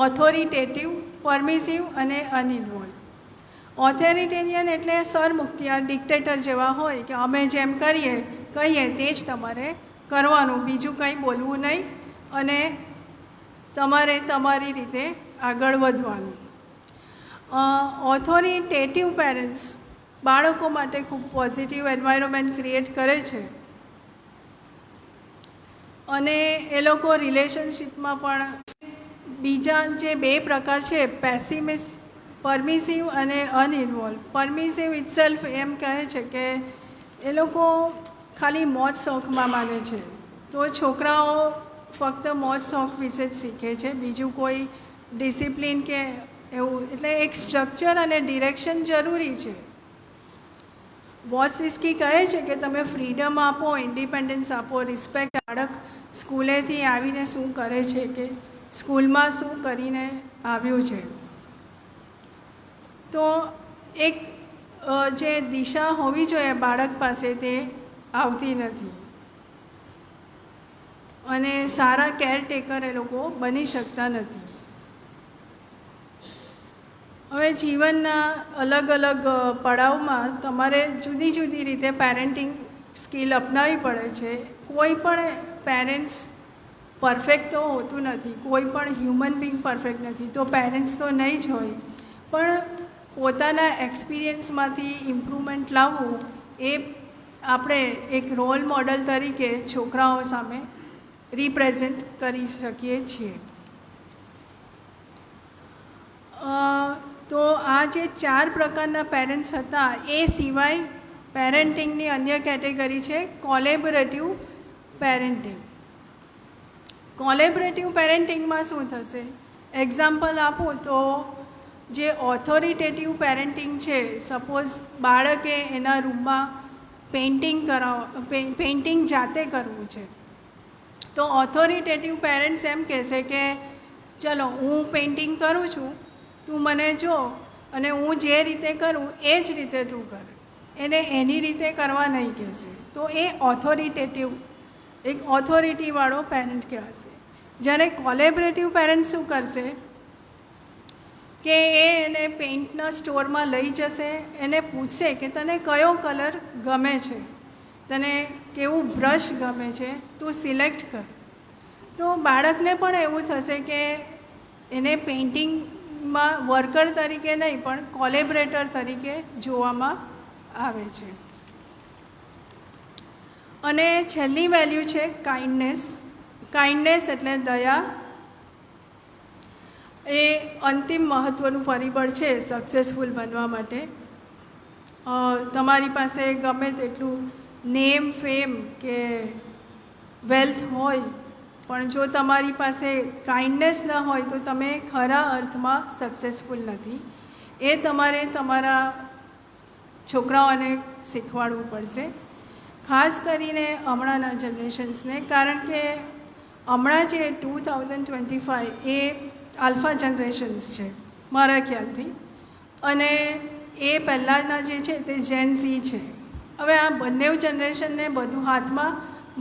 ઓથોરિટેટિવ, પરમિસિવ અને અનઇન્વોલ્વ. ઓથોરિટેરિયન એટલે સરમુખત્યાર, ડિક્ટેટર જેવા હોય કે અમે જેમ કહીએ તે જ તમારે કરવાનું, બીજું કંઈ બોલવું નહીં અને તમારે તમારી રીતે આગળ વધવાનું. ઓથોરિટેટિવ પેરેન્ટ્સ બાળકો માટે ખૂબ પોઝિટિવ એન્વાયરમેન્ટ ક્રિએટ કરે છે અને એ લોકો રિલેશનશિપમાં પણ બીજા જે 2 પ્રકાર છે, પરમિસિવ અને અનઇન્વોલ્વ. પરમિસિવ ઇટસેલ્ફ એમ કહે છે કે એ લોકો ખાલી મોજ શોખમાં માને છે. તો છોકરાઓ ફક્ત મોજ શોખ વિશે જ શીખે છે, બીજું કોઈ ડિસિપ્લિન કે એવું. એટલે એક સ્ટ્રક્ચર અને ડિરેક્શન જરૂરી છે. વોટ્સિસ્કી કહે છે કે તમે ફ્રીડમ આપો, ઇન્ડિપેન્ડન્સ આપો, રિસ્પેક્ટ. બાળક સ્કૂલેથી આવીને શું કરે છે કે સ્કૂલમાં શું કરીને આવ્યું છે. તો એક જે દિશા હોવી જોઈએ બાળક પાસે તે આવતી નથી અને સારા કેરટેકર એ લોકો બની શકતા નથી. હવે જીવનના અલગ અલગ પડાવમાં તમારે જુદી જુદી રીતે પેરેન્ટિંગ સ્કિલ અપનાવવી પડે છે. કોઈ પણ પેરેન્ટ્સ પરફેક્ટ તો હોતું નથી, કોઈ પણ હ્યુમન બિંગ પરફેક્ટ નથી, તો પેરેન્ટ્સ તો નહીં જ હોય. પણ પોતાના એક્સપિરિયન્સમાંથી ઇમ્પ્રુવમેન્ટ લાવવું એ આપણે એક રોલ મોડલ તરીકે છોકરાઓ સામે રિપ્રેઝેન્ટ કરી શકીએ છીએ. તો આ જે 4 પ્રકારના પેરેન્ટ્સ હતા એ સિવાય પેરેન્ટિંગની અન્ય કેટેગરી છે કોલેબરેટિવ પેરેન્ટિંગ. કોલેબરેટિવ પેરેન્ટિંગમાં શું થશે? એક્ઝામ્પલ આપું તો જે ઓથોરિટેટિવ પેરેન્ટિંગ છે, સપોઝ બાળકે એના રૂમમાં પેઇન્ટિંગ જાતે કરવું છે, તો ઓથોરિટેટિવ પેરેન્ટ્સ એમ કહેશે કે ચલો હું પેઇન્ટિંગ કરું છું, તું મને જો અને હું જે રીતે કરું એ જ રીતે તું કર, એને એની રીતે કરવા નહીં કહેશે. તો એ એક ઓથોરિટીવાળો પેરેન્ટ કહેવાશે. જ્યારે કોલેબરેટિવ પેરેન્ટ શું કરશે કે એને પેઇન્ટના સ્ટોરમાં લઈ જશે, એને પૂછશે કે તને કયો કલર ગમે છે, તને કેવું બ્રશ ગમે છે, તું સિલેક્ટ કર. તો બાળકને પણ એવું થશે કે એને પેઇન્ટિંગમાં વર્કર તરીકે નહીં પણ કોલેબરેટર તરીકે જોવામાં આવે છે. અને છેલ્લી વેલ્યુ છે કાઇન્ડનેસ એટલે દયા. એ અંતિમ મહત્ત્વનું પરિબળ છે સક્સેસફુલ બનવા માટે. તમારી પાસે ગમે તેટલું નેમ, ફેમ કે વેલ્થ હોય, પણ જો તમારી પાસે કાઇન્ડનેસ ન હોય તો તમે ખરા અર્થમાં સક્સેસફુલ નથી. એ તમારે તમારા છોકરાઓને શીખવાડવું પડશે, ખાસ કરીને હમણાંના જનરેશન્સને, કારણ કે હમણાં જે 2025 એ આલ્ફા જનરેશન્સ છે મારા ખ્યાલથી, અને એ પહેલાંના જે છે તે જેન ઝી છે. હવે આ બંને જનરેશનને બધું હાથમાં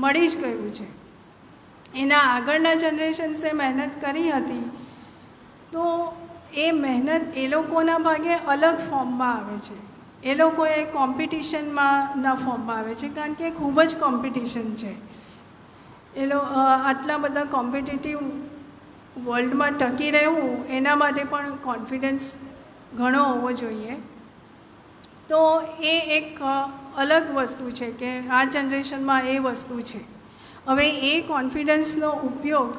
મળી જ ગયું છે. એના આગળના જનરેશન્સે મહેનત કરી હતી, તો એ મહેનત એ લોકોના ભાગે અલગ ફોર્મમાં આવે છે. એ લોકોએ કોમ્પિટિશનમાંના ફોર્મમાં આવે છે, કારણ કે ખૂબ જ કોમ્પિટિશન છે. આટલા બધા કોમ્પિટિટિવ વર્લ્ડમાં ટકી રહેવું, એના માટે પણ કોન્ફિડન્સ ઘણો હોવો જોઈએ. તો એ એક અલગ વસ્તુ છે કે આ જનરેશનમાં એ વસ્તુ છે. હવે એ કોન્ફિડન્સનો ઉપયોગ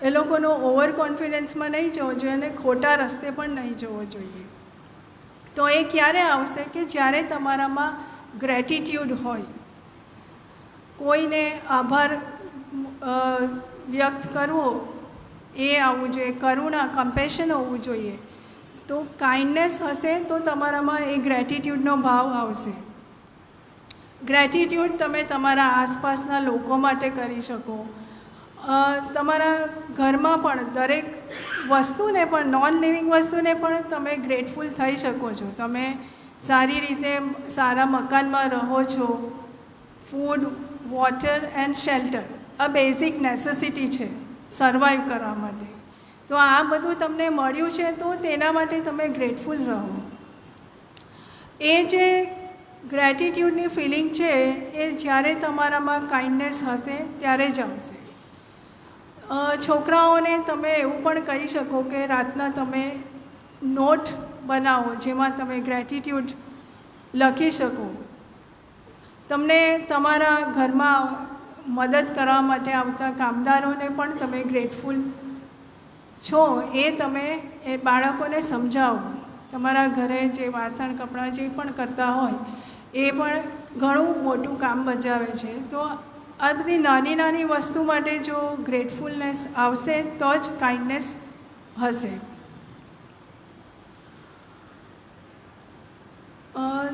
એ લોકોનો ઓવર કોન્ફિડન્સમાં નહીં જવો જોઈએ અને ખોટા રસ્તે પણ નહીં જવો જોઈએ. તો એ ક્યારે આવશે કે જ્યારે તમારામાં ગ્રેટિટ્યૂડ હોય, કોઈને આભાર વ્યક્ત કરવો એ આવવું જોઈએ, કરુણા, કમ્પેશન હોવું જોઈએ. તો કાઇન્ડનેસ હશે તો તમારામાં એ ગ્રેટિટ્યૂડનો ભાવ આવશે. ગ્રેટિટ્યૂડ તમે તમારા આસપાસના લોકો માટે કરી શકો, તમારા ઘરમાં પણ દરેક વસ્તુને પણ, નોન લિવિંગ વસ્તુને પણ તમે ગ્રેટફુલ થઈ શકો છો. તમે સારી રીતે સારા મકાનમાં રહો છો, ફૂડ, વોટર એન્ડ શેલ્ટર આ બેઝિક નેસેસિટી છે સર્વાઈવ કરવા માટે. તો આ બધું તમને મળ્યું છે તો તેના માટે તમે ગ્રેટફુલ રહો. એ જે ગ્રેટિટ્યૂડની ફિલિંગ છે એ જ્યારે તમારામાં કાઇન્ડનેસ હશે ત્યારે જ આવશે. છોકરાઓને તમે એવું પણ કહી શકો કે રાતના તમે નોટ બનાવો જેમાં તમે ગ્રેટિટ્યૂડ લખી શકો. તમને તમારા ઘરમાં મદદ કરવા માટે આવતા કામદારોને પણ તમે ગ્રેટફુલ છો એ તમે એ બાળકોને સમજાવો. તમારા ઘરે જે વાસણ કપડાં જે પણ કરતા હોય એ પણ ઘણું મોટું કામ બજાવે છે. તો આ બધી નાની નાની વસ્તુ માટે જો ગ્રેટફુલનેસ આવશે તો જ કાઇન્ડનેસ હશે.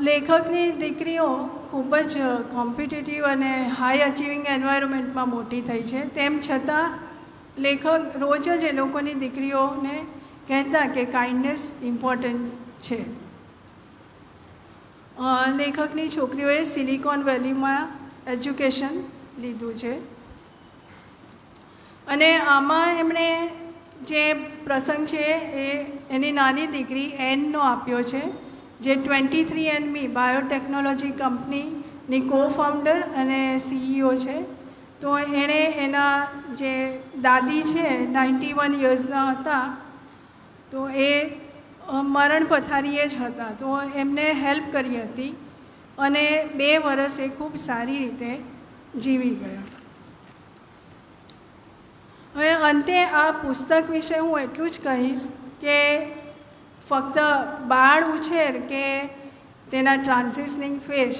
લેખકની દીકરીઓ ખૂબ જ કોમ્પિટિટિવ અને હાઈ અચીવિંગ એન્વાયરમેન્ટમાં મોટી થઈ છે, તેમ છતાં લેખક રોજ જ એ લોકોની દીકરીઓને કહેતા કે કાઇન્ડનેસ ઇમ્પોર્ટન્ટ છે. લેખકની છોકરીઓએ સિલિકોન વેલીમાં એજ્યુકેશન લીધું છે અને આમાં એમણે જે પ્રસંગ છે એ એની નાની દીકરી એનનો આપ્યો છે, જે 23andMe બાયોટેકનોલોજી કંપનીની કો-ફાઉન્ડર અને CEO છે. તો એણે એના જે દાદી છે 91 યર્સના હતા, તો એ મરણ પથારીએ જ હતા, તો એમને હેલ્પ કરી હતી અને 2 વર્ષ એ ખૂબ સારી રીતે જીવી ગયા. હવે અંતે આ પુસ્તક વિશે હું એટલું જ કહીશ કે ફક્ત બાળ ઉછેર કે તેના ટ્રાન્ઝિશનિંગ ફેઝ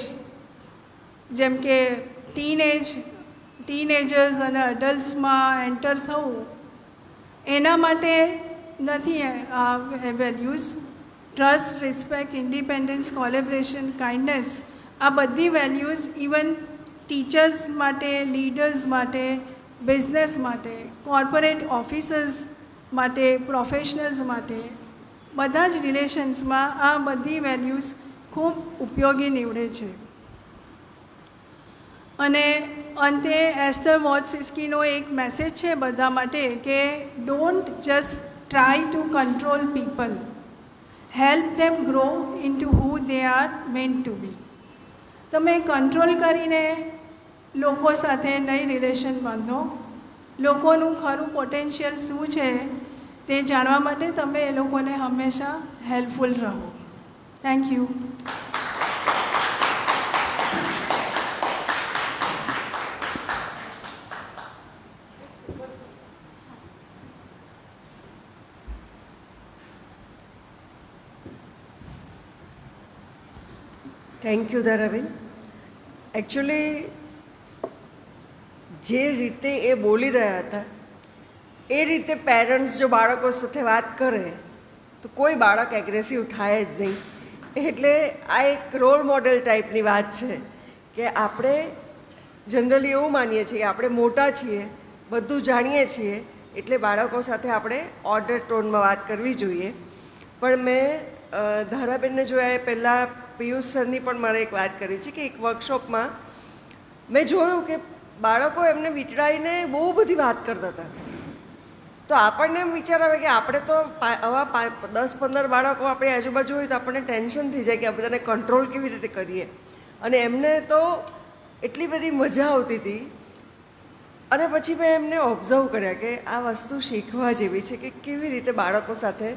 જેમ કે ટીનેજર્સ અને અડલ્ટ્સમાં એન્ટર થવું, એના માટે નથી આ values. Trust, respect, independence, collaboration, kindness, આ બધી વેલ્યુઝ ઇવન ટીચર્સ માટે, લીડર્સ માટે, બિઝનેસ માટે, કોર્પોરેટ ઓફિસર્સ માટે, પ્રોફેશનલ્સ માટે, બધા જ રિલેશન્સમાં આ બધી વેલ્યુઝ ખૂબ ઉપયોગી નીવડે છે. અને અંતે એસ્ટર વોટ્સિસ્કીનો એક મેસેજ છે બધા માટે કે don't just try to control people, help them grow into who they are meant to be. તમે કંટ્રોલ કરીને લોકો સાથે નહીં રિલેશન બાંધો. લોકોનું ખરું પોટેન્શિયલ શું છે તે જાણવા માટે તમે એ લોકોને હંમેશા હેલ્પફુલ રહો. Thank you. Thank you Dharaben. Actually જે રીતે એ બોલી રહ્યા હતા એ રીતે પેરેન્ટ્સ જો બાળકો સાથે વાત કરે તો કોઈ બાળક એગ્રેસિવ થાય જ નહીં. એટલે આ એક રોલ મોડેલ ટાઈપની વાત છે કે આપણે જનરલી એવું માનીએ છીએ કે આપણે મોટા છીએ, બધું જાણીએ છીએ, એટલે બાળકો સાથે આપણે ઓર્ડર ટોનમાં વાત કરવી જોઈએ. પણ મેં ધારાબેનને જોયા એ પહેલાં પિયુષ સરની પણ મારે એક વાત કરી છે કે એક વર્કશોપમાં મેં જોયું કે બાળકો એમને વીંટળાઈને બહુ બધી વાત કરતા હતા. તો આપણને એમ વિચાર આવે કે આપણે તો આવા 10-15 બાળકો આપણી આજુબાજુ હોય તો આપણને ટેન્શન થઈ જાય કે આ બધાને કંટ્રોલ કેવી રીતે કરીએ. અને એમને તો એટલી બધી મજા આવતી હતી. અને પછી મેં એમને ઓબ્ઝર્વ કર્યા કે આ વસ્તુ શીખવા જેવી છે કે કેવી રીતે બાળકો સાથે.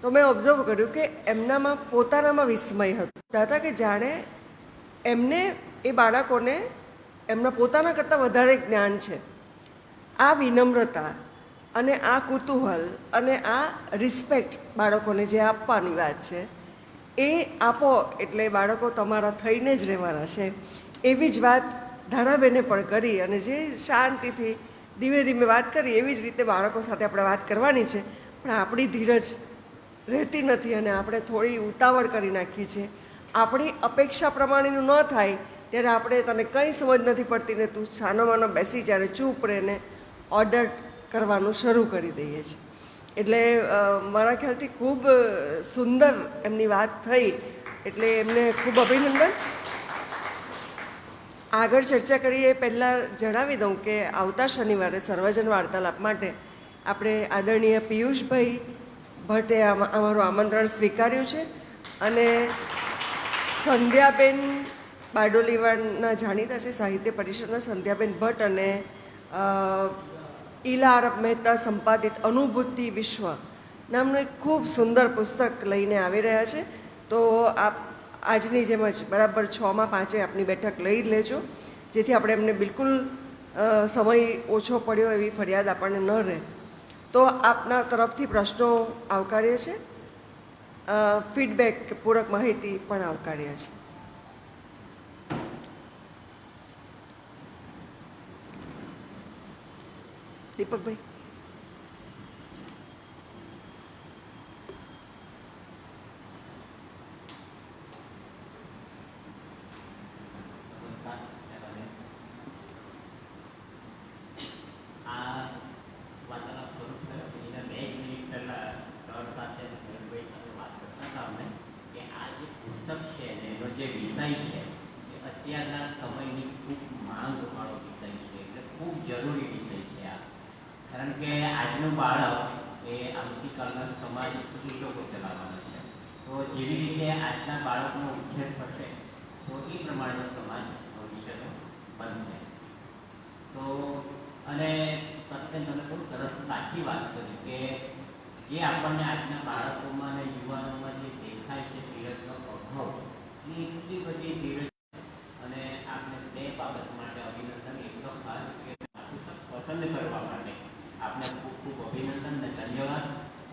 તો મેં ઓબ્ઝર્વ કર્યું કે એમનામાં પોતાનામાં વિસ્મય હતું. હતા કે જાણે એમને એ બાળકોને એમના પોતાના કરતાં વધારે જ્ઞાન છે. આ વિનમ્રતા અને આ કુતૂહલ અને આ રિસ્પેક્ટ બાળકોને જે આપવાની વાત છે એ આપો એટલે બાળકો તમારા થઈને જ રહેવાના છે. એવી જ વાત ધારાબેને પણ કરી અને જે શાંતિથી ધીમે ધીમે વાત કરી એવી જ રીતે બાળકો સાથે આપણે વાત કરવાની છે. પણ આપણી ધીરજ રહેતી નથી અને આપણે થોડી ઉતાવળ કરી નાખીએ છીએ. આપણી અપેક્ષા પ્રમાણેનું ન થાય ત્યારે આપણે તને કંઈ સમજ નથી પડતી ને તું છાનોમાનો બેસી જ્યારે ચૂપ રહીને ઓર્ડર કરવાનું શરૂ કરી દઈએ છીએ. એટલે મારા ખ્યાલથી ખૂબ સુંદર એમની વાત થઈ. એટલે એમને ખૂબ અભિનંદન. આગળ ચર્ચા કરીએ એ પહેલાં જણાવી દઉં કે આવતા શનિવારે સર્વજન વાર્તાલાપ માટે આપણે આદરણીય પિયુષભાઈ ભટ્ટે અમારું આમંત્રણ સ્વીકાર્યું છે. અને સંધ્યાબેન બારડોલીવાડના જાણીતા છે સાહિત્ય પરિષદના સંધ્યાબેન ભટ્ટ અને ઈલા આરબ મહેતા સંપાદિત અનુભૂતિ વિશ્વ નામનું એક ખૂબ સુંદર પુસ્તક લઈને આવી રહ્યા છે. તો આપ આજની જેમ જ બરાબર 6:05 આપની બેઠક લઈ લેજો જેથી આપણે એમને બિલકુલ સમય ઓછો પડ્યો એવી ફરિયાદ આપણને ન રહે. તો આપના તરફથી પ્રશ્નો આવકાર્ય છે, ફીડબેક પૂરક માહિતી પણ આવકાર્ય છે. દીપકભાઈ. જે વિષય છે એ અત્યારના સમયની ખૂબ માંગવાળો વિષય છે, એટલે ખૂબ જરૂરી વિષય છે આ. કારણ કે આજનું બાળક એ આવતીકાલના સમાજ એ લોકો ચલાવવાના છે. તો જેવી રીતે આજના બાળકનો ઉછેર થશે તો એ પ્રમાણેનો સમાજ ભવિષ્યનો બનશે. તો અને સત્ય તમે ખૂબ સરસ સાચી વાત કરી કે જે આપણને આજના બાળકોમાં અને યુવાનોમાં જે દેખાય છે ધીરજનો અભાવ, એટલી બધી ધીરજ. અને આપને બે બાબત માટે અભિનંદન. એક તો ખાસ કે પુસ્તક પસંદ કરવા માટે આપને ખૂબ ખૂબ અભિનંદન અને ધન્યવાદ.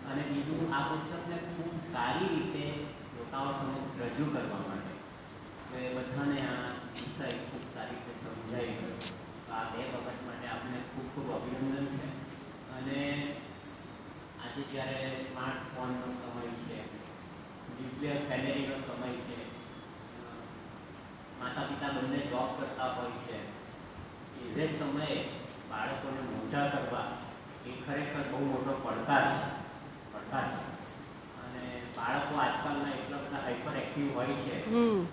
અને બીજું આ પુસ્તકને ખૂબ સારી રીતે શ્રોતાઓ સમક્ષ રજૂ કરવા માટે તો એ બધાને આ વિષય ખૂબ સારી રીતે સમજાવી ગયો. તો આ બે બાબત માટે આપને ખૂબ ખૂબ અભિનંદન છે. અને આ આજે જ્યારે સ્માર્ટફોનનો સમય છે, ન્યુક્લિયર ફેમિલીનો સમય છે, માતા પિતા બંને જોબ કરતા હોય છે, એ જે સમયે બાળકોને મોટા કરવા એ ખરેખર બહુ મોટો પડકાર છે. અને બાળકો આજકાલના એટલા બધા હાઈપર એક્ટિવ હોય છે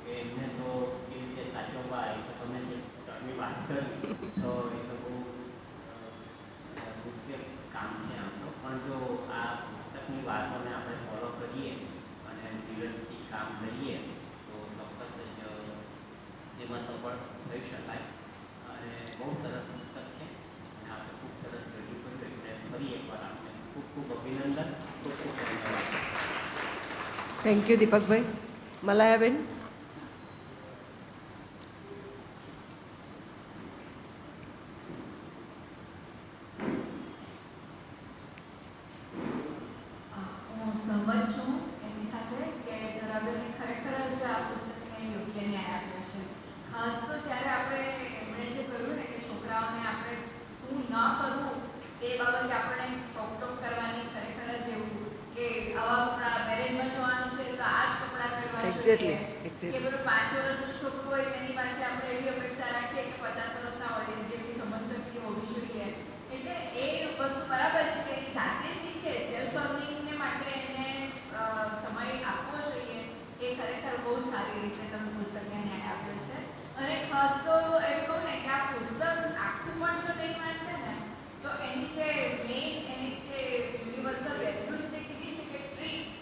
કે એમને તો એ રીતે સાચવવા, એ તો તમે જે શર્ટની વાત કરી તો એ તો બહુ મુશ્કેલ કામ છે આમ તો. પણ જો આ પુસ્તકની વાતોને આપણે ફોલો કરીએ અને ધીરજથી કામ લઈએ તો ચોક્કસ જ એમાં સફળ થઈ શકાય. અને બહુ સરસ પુસ્તક છે અને આપણે ખૂબ સરસ રજૂ કર્યું, એટલે ફરી એકવાર આપણે ખૂબ ખૂબ અભિનંદન, ખૂબ ખૂબ ધન્યવાદ. થેન્ક યુ દીપકભાઈ. મલાયાબેન. હું સહમત છું એની સાથે કે ધરાબેને ખરેખર જ આ પુસ્તકને યોગ્ય ન્યાય આપ્યો છે. ખાસ તો જ્યારે આપણે એમણે જે કહ્યું ને કે છોકરાઓને આપણે શું ન કરવું તે બાબતે આપણે ટોક કરવાની, ખરેખર જ એવું કે આવા કપડાં મેરેજમાં જવાનું છે તો આ જ કપડાં પહેરવા જોઈએ, કે પેલું 5 વર્ષનું છોકરું હોય તેની પાસે આપણે એવી અપેક્ષા રાખીએ કે 50 વર્ષના વડીલ જેવી સમજશક્તિ હોવી જોઈએ. એટલે એ વસ્તુ બરાબર છે કે જાતે શીખે, સેલ્ફ લર્નિંગને માટે એને સમય આપવો જોઈએ. એ ખરેખર બહુ સારી રીતે તમે પુસ્તકને ન્યાય આપ્યો છે. અને ખાસ તો એમ કહું ને કે આ પુસ્તક આખું પણ જો નહીં વાંચે ને તો એની જે મેઇન એની જે યુનિવર્સલ વેલ્યુઝ જે કીધી છે કે ટ્રીક્સ,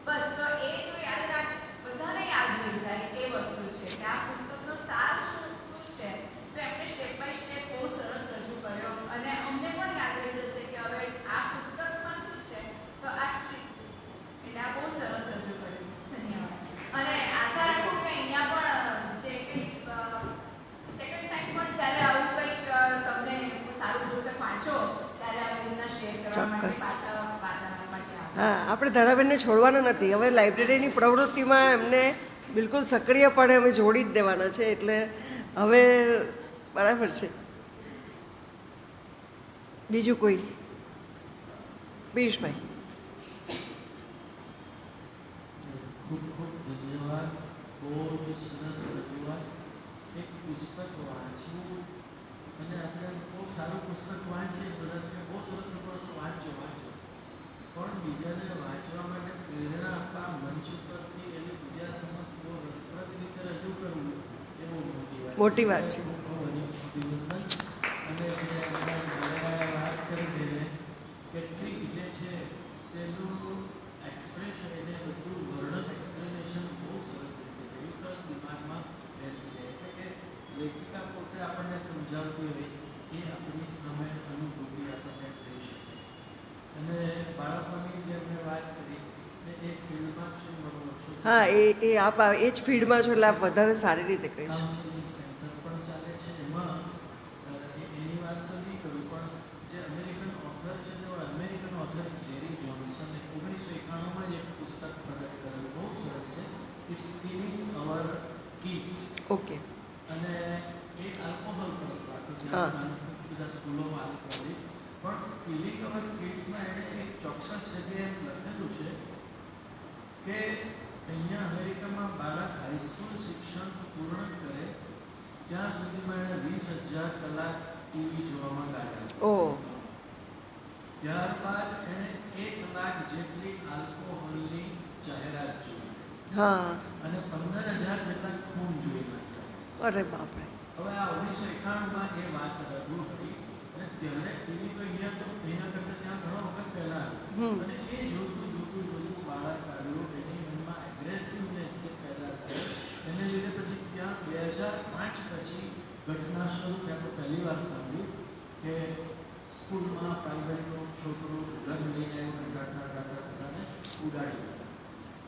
બસ તો એ જો યાદ રાખ, બધાને યાદ રહી જાય એ વસ્તુ છે કે આ પુસ્તકનો સાર શું છે. તો એમને સ્ટેપ બાય સ્ટેપ બહુ સરસ રજૂ કર્યો અને અમને પણ યાદ રહી જશે કે હવે આ પુસ્તકમાં શું છે તો આ ટ્રીક્સ. એટલે આ બહુ સરસ રજૂ કર્યું. ધન્યવાદ. અને આશા રાખું કે અહીંયા પણ જે કંઈક સેકન્ડ ટાઈમ પણ જ્યારે આવું કંઈક તમને સારું પુસ્તક વાંચો ત્યારે આવી રીતના શેર કરવા માટે પાછા વાત આવવા માટે હા, આપણે ધરાબેનને છોડવાના નથી. હવે લાઇબ્રેરીની પ્રવૃત્તિમાં એમને બિલકુલ સક્રિયપણે અમે જોડી જ દેવાના છે. એટલે હવે બરાબર છે. બીજું કોઈ? પિયુષભાઈ. ખૂબ ખૂબ ધન્યવાદ. બહુ જ સરસ રજૂઆત. એક પુસ્તક વાંચવું અને આપણે બહુ સારું પુસ્તક વાંચીએ બધાને બહુ સરસ વાંચો, પણ બીજાને વાંચવા માટે પ્રેરણા આપવા મંચ ઉપરથી એને બીજા સમક્ષ બહુ રસપ્રદ રીતે રજૂ કરવું એ બહુ મોટી વાત છે. અભિનંદન. અને જે આપણે વાત કરી દઈએ કેટલીક જે છે તેનું એક્સપ્રેશન, એને બધું વર્ણન, એક્સપ્લેનેશન બહુ સરસ રીતે થયું તો દિમાગમાં બેસી જાય. એટલે કે લેખિકા પોતે આપણને સમજાવતી હોય એ આપણી સામે અનુભૂતિ આપણને થઈ શકે. અને બાળકોની જે આપણે વાત કરી ને એક ફિલ્ડમાં જ છું મારું વર્ષો, હા, એ આપ એ જ ફીલ્ડમાં છો એટલે આપ વધારે સારી રીતે કહીશ. કાઉન્સેલિંગ સેન્ટર પણ ચાલે છે. એમાં એની વાત તો નહીં કરું, પણ જે અમેરિકન ઓથર છે તેઓ અમેરિકન ઓથર જેરી જોન્સને 1991માં જ એક પુસ્તક પ્રગટ કરેલું, બહુ સરસ છે. It's killing our kids. Okay. અને એ આલ્કોહોલ પર હતું. હા. બધા સ્કૂલોમાં આલ્કોહોલ, પણ કિલિંગ અવર કિડ્સમાં એણે એક ચોક્કસ જગ્યાએ લખેલું છે કે અહીંયા અમેરિકામાં બાળક હાઈસ્કૂલ શિક્ષણ પૂર્ણ કરે ત્યાં સુધીમાં એણે 20,000 કલાક ટીવી જોવામાં ગાળ્યા. ઓહ. ત્યારબાદ એણે 1 લાખ જેટલી આલ્કોહોલની જાહેરાત જોઈ હા. અને 15,000 જેટલા ખૂન જોઈ નાખ્યા. અરે બાપરે. હવે આ 1991માં એ વાત રજૂ કરી અને ત્યારે ટીવી તો અહીંયા તો એના કરતાં ત્યાં ઘણો વખત પહેલાં અને એ જોતું બાળક આવ્યું, એની મનમાં એગ્રેસિવનેસ જે પેદા થઈ એને લીધે પછી ત્યાં 2005 પછી ઘટના શરૂ થઈ. આપણે પહેલી વાર સાંભળ્યું કે સ્કૂલમાં પ્રાઇમરીનો છોકરો ગન લઈને આવ્યો, ટાટા બધાને ઉડાડી દીધા.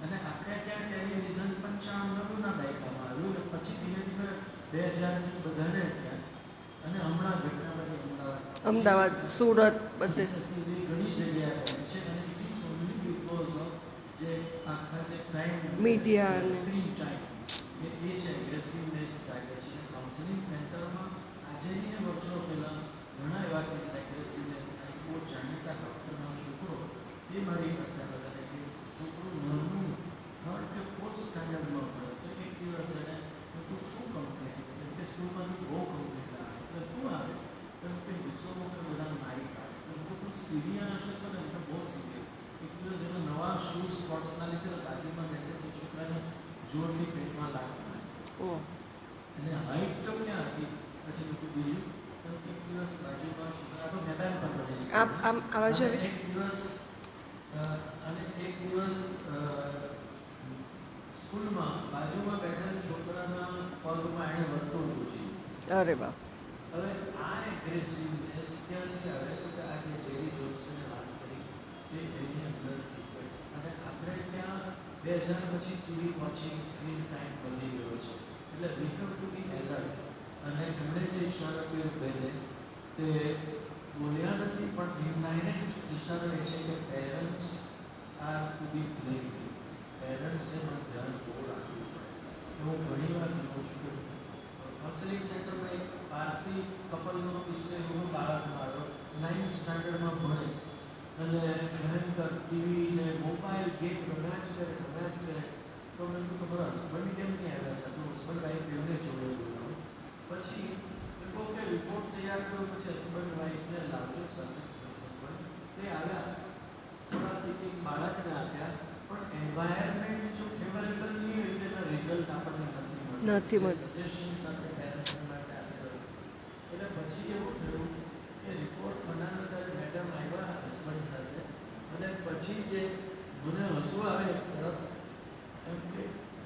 અને આપણે ત્યાં ટેલિવિઝન 95-90ના દાયકામાં આવ્યું અને પછી ધીમે ધીમે 2000થી બધાને થયા. અને હમણાં ઘટના બની અમદાવાદ, સુરત, બધે ઘણી જગ્યાએ બની છે. અને it is only because of જે આખા જે ટાઈમ મીડિયા સ્ક્રીન ટાઈમ એ છે એગ્રેસિવનેસ જાગે છે. કાઉન્સેલિંગ સેન્ટરમાં આજે ને વર્ષો પહેલાં ઘણા એવા કિસ્સા એગ્રેસિવનેસના. બહુ જાણીતા ડૉક્ટરનો છોકરો એ મારી પાસે આવ્યા હતા કે છોકરું નાનું 3rd કે 4th સ્ટાન્ડર્ડમાં ભણે તો એક દિવસ એને તું શું કમ્પ્લેન કે સ્કૂલમાંથી બહુ કમ્પ્લેન આવે એટલે શું આવે કેમ કે ગુસ્સોમાં કે બધા મારી કાઢે તો કોઈ સિરિયસ હશે તો ને એટલે બહુ સિરિયસ એક દિવસ એને નવા શૂઝ સ્પોર્ટ્સના લીધે બાજુમાં બેસે તો છોકરાને જોરથી પેટમાં લાગતું ઓ અને હાઈટ તો ક્યાં હતી પછી બધું બીજું કેમ કે એક દિવસ બાજુમાં છોકરા તો મેદાન પર બની આમ આવા અને જેવી એક દિવસ સ્કૂલમાં બાજુમાં બેઠેલ છોકરાના પગમાં એણે વર્તુળ પૂછી અરે બાપ હવે આ એગ્રેસિવનેસ ક્યાંથી આવે તો કે આજે જેરી જોન્સને વાત કરી તે એની અંદરથી ગઈ અને આપણે ત્યાં 2000 પછી ટીવી વોચિંગ સ્ક્રીન ટાઈમ વધી ગયો છે એટલે we have to be alert અને એમણે જે ઇશારો કર્યો પહેલે તે બોલ્યા નથી પણ ઇનડાયરેક્ટ ઇશારો એ છે કે પેરેન્ટ્સ આર ટુ બી બ્લેમ્ડ પેરેન્ટ્સે એમાં ધ્યાન બહુ રાખવું પડે હું ઘણી વાર કહું છું કાઉન્સેલિંગ સેન્ટરમાં એક પારસી કપલનો કિસ્સો એવો બાળક મારો 9th સ્ટાન્ડર્ડમાં ભણે અને ભયંકર ટીવી ને મોબાઈલ ગેમ રમ્યા જ કરે તો મેં કહ્યું તમારા હસબન્ડ કેમ નહીં આવ્યા સાથે હસબન્ડ વાઈફ એમને જોડે બોલાવો પછી એ કહો કે રિપોર્ટ તૈયાર કર્યો પછી હસબન્ડ વાઈફને લાવજો સાથે હસબન્ડ તે આવ્યા થોડા સીટિંગ બાળકને આપ્યા પણ એન્વાયરમેન્ટ જો ફેવરેબલ નહીં હોય તેના રિઝલ્ટ આપણને નથી મળતું સજેશન સાથે પેરેન્ટ્સ માટે આપેલો એટલે પછી એવું થયું કે રિપોર્ટ બનાવનાર મેડમ આવ્યા હસબન્ડ સાથે અને પછી જે મને હસવું આવે તરત એમ કે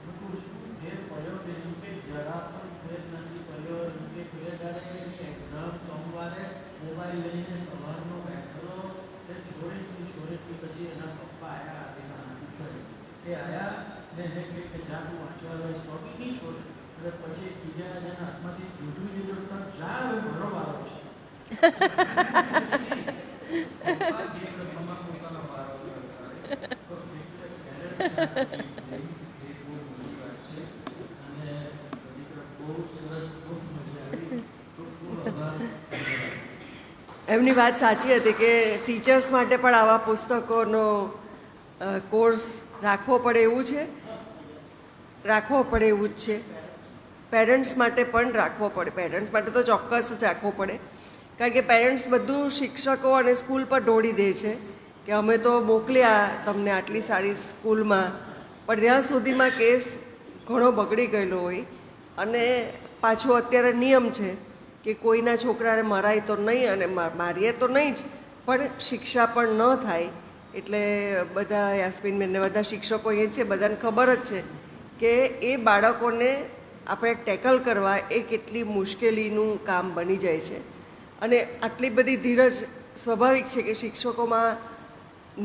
હું શું ફેર પડ્યો કે એમ કે જરા પણ ફેર નથી પડ્યો એમ કે ફેરદારે એની એક્ઝામ સોમવારે મોબાઈલ લઈને સવારનો બેઠેલો એ છોડેથી પછી એના પપ્પા આવ્યા એના હાથ છોડે એ આવ્યા ને એને કહે કે જા તું વાંચવા આવે સ્ટોકી નહીં છોડે એટલે પછી બીજા એના હાથમાંથી જૂઠું લીધું તો જા હવે મારો વારો છે પપ્પા ગેમ રમવામાં પોતાનો વારો કરતા તો એટલે પેરેન્ટ્સ એમની વાત સાચી હતી કે ટીચર્સ માટે પણ આવા પુસ્તકોનો કોર્સ રાખવો પડે એવું છે રાખવો પડે એવું જ છે પેરેન્ટ્સ માટે પણ રાખવો પડે પેરેન્ટ્સ માટે તો ચોક્કસ જ રાખવો પડે કારણ કે પેરેન્ટ્સ બધું શિક્ષકો અને સ્કૂલ પર ઢોળી દે છે કે અમે તો મોકલ્યા તમને આટલી સારી સ્કૂલમાં પણ ત્યાં સુધીમાં કેસ ઘણો બગડી ગયેલો હોય અને પાછો અત્યારે નિયમ છે કે કોઈના છોકરાને મરાય તો નહીં અને મારીએ તો નહીં જ પણ શિક્ષા પણ ન થાય એટલે બધા યાસ્મીનબેનને બધા શિક્ષકો એ છે બધાને ખબર જ છે કે એ બાળકોને આપણે ટેકલ કરવા એ કેટલી મુશ્કેલીનું કામ બની જાય છે અને આટલી બધી ધીરજ સ્વાભાવિક છે કે શિક્ષકોમાં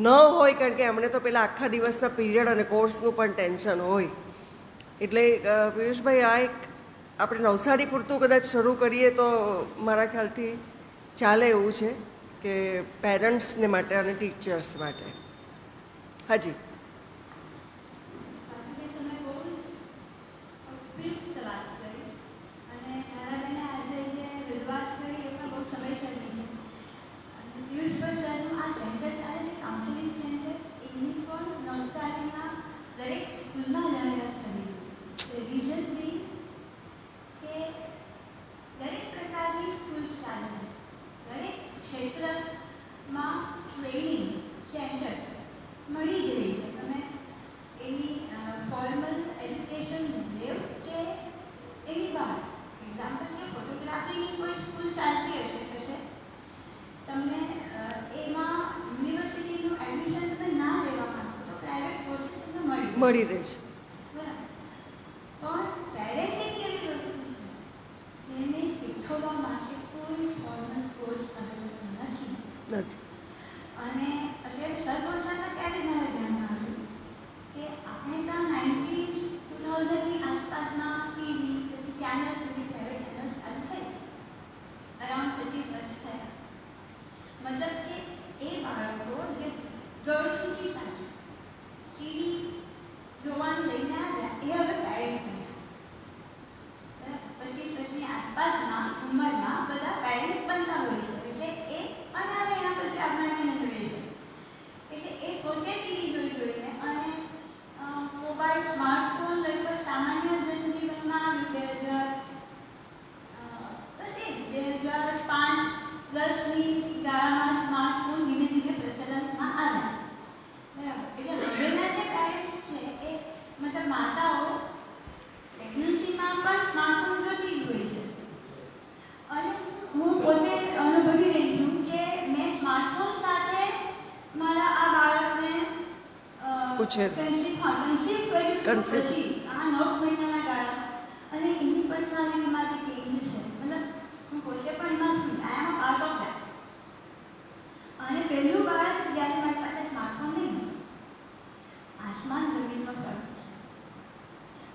ન હોય કારણ કે એમણે તો પેલા આખા દિવસના પીરિયડ અને કોર્સનું પણ ટેન્શન હોય એટલે પિયુષભાઈ આ એક આપણે નવસારી પૂરતું કદાચ શરૂ કરીએ તો મારા ખ્યાલથી ચાલે એવું છે કે પેરેન્ટ્સને માટે અને ટીચર્સ માટે હાજી મળી રહે છે નથી અને અત્યારે સર્વોચ્ચમાં ત્યારે મારે ધ્યાનમાં આવ્યું કે આપણે ત્યાં 2000ની આસપાસમાં ટીવી પછી ચેનલ સુધી પ્રાઇવેટ ચેનલ ચાલુ થઈ અરાઉન્ડ 25 વર્ષ થયા મતલબ કે એ બાળકો જે ગર્લ્સથી સાથે ટીવી જોવાનું લઈને આવ્યા એ હવે પેરેન્ટ બન્યા 25 વર્ષની આસપાસના ઉંમરના બધા પેરેન્ટ બનતા હોય છે એટલે એ અને હવે એના પછી આપણાને જોઈએ છે એટલે એ ઉછેર કન્સીવ કર્યું તો Conceive. પછી આ 9 મહિનાના ગાળા અને એની પર્સનાલિટીમાં જે ચેન્જ છે મતલબ હું પોતે પણ એમાં છું આઈ એમ પાર્ટ ઓફ ધેટ. અને પહેલું બાળક જ્યારે મારી પાસે સ્માર્ટફોન નહીં હતું, આસમાન જમીનનો ફરક છે.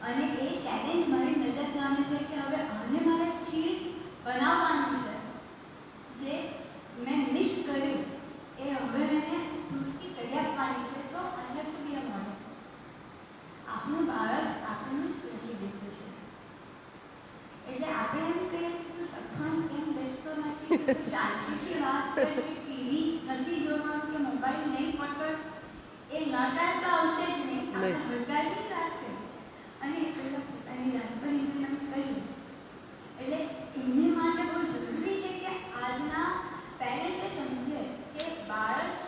અને એ ચેલેન્જ મારી નજર સામે છે કે હવે આને મારે સ્થિર બનાવવાનું છે. જે મેં મિસ કર્યું એ હવે એને પૂર્તિ કરી આપવાની છે. તો I have to be a model. આપણું બાળક આપણું જ પ્રતિબિંબ છે. એટલે આપણે એમ કહીએ કે તું સખણ કેમ બેસતો નથી, તું શાંતિથી વાત કરે, ટીવી નથી જોવાનું કે મોબાઈલ નહીં પકડ, એ નટાડતા આવશે જ નહીં. આપણે હળગાવી વાત કરી અને એ પહેલાં પોતાની રાત પર ઇમ્પ્લિમેન્ટ કર્યું. એટલે એમને માટે બહુ જરૂરી છે કે આજના પેરેન્ટ્સે સમજે કે બાળક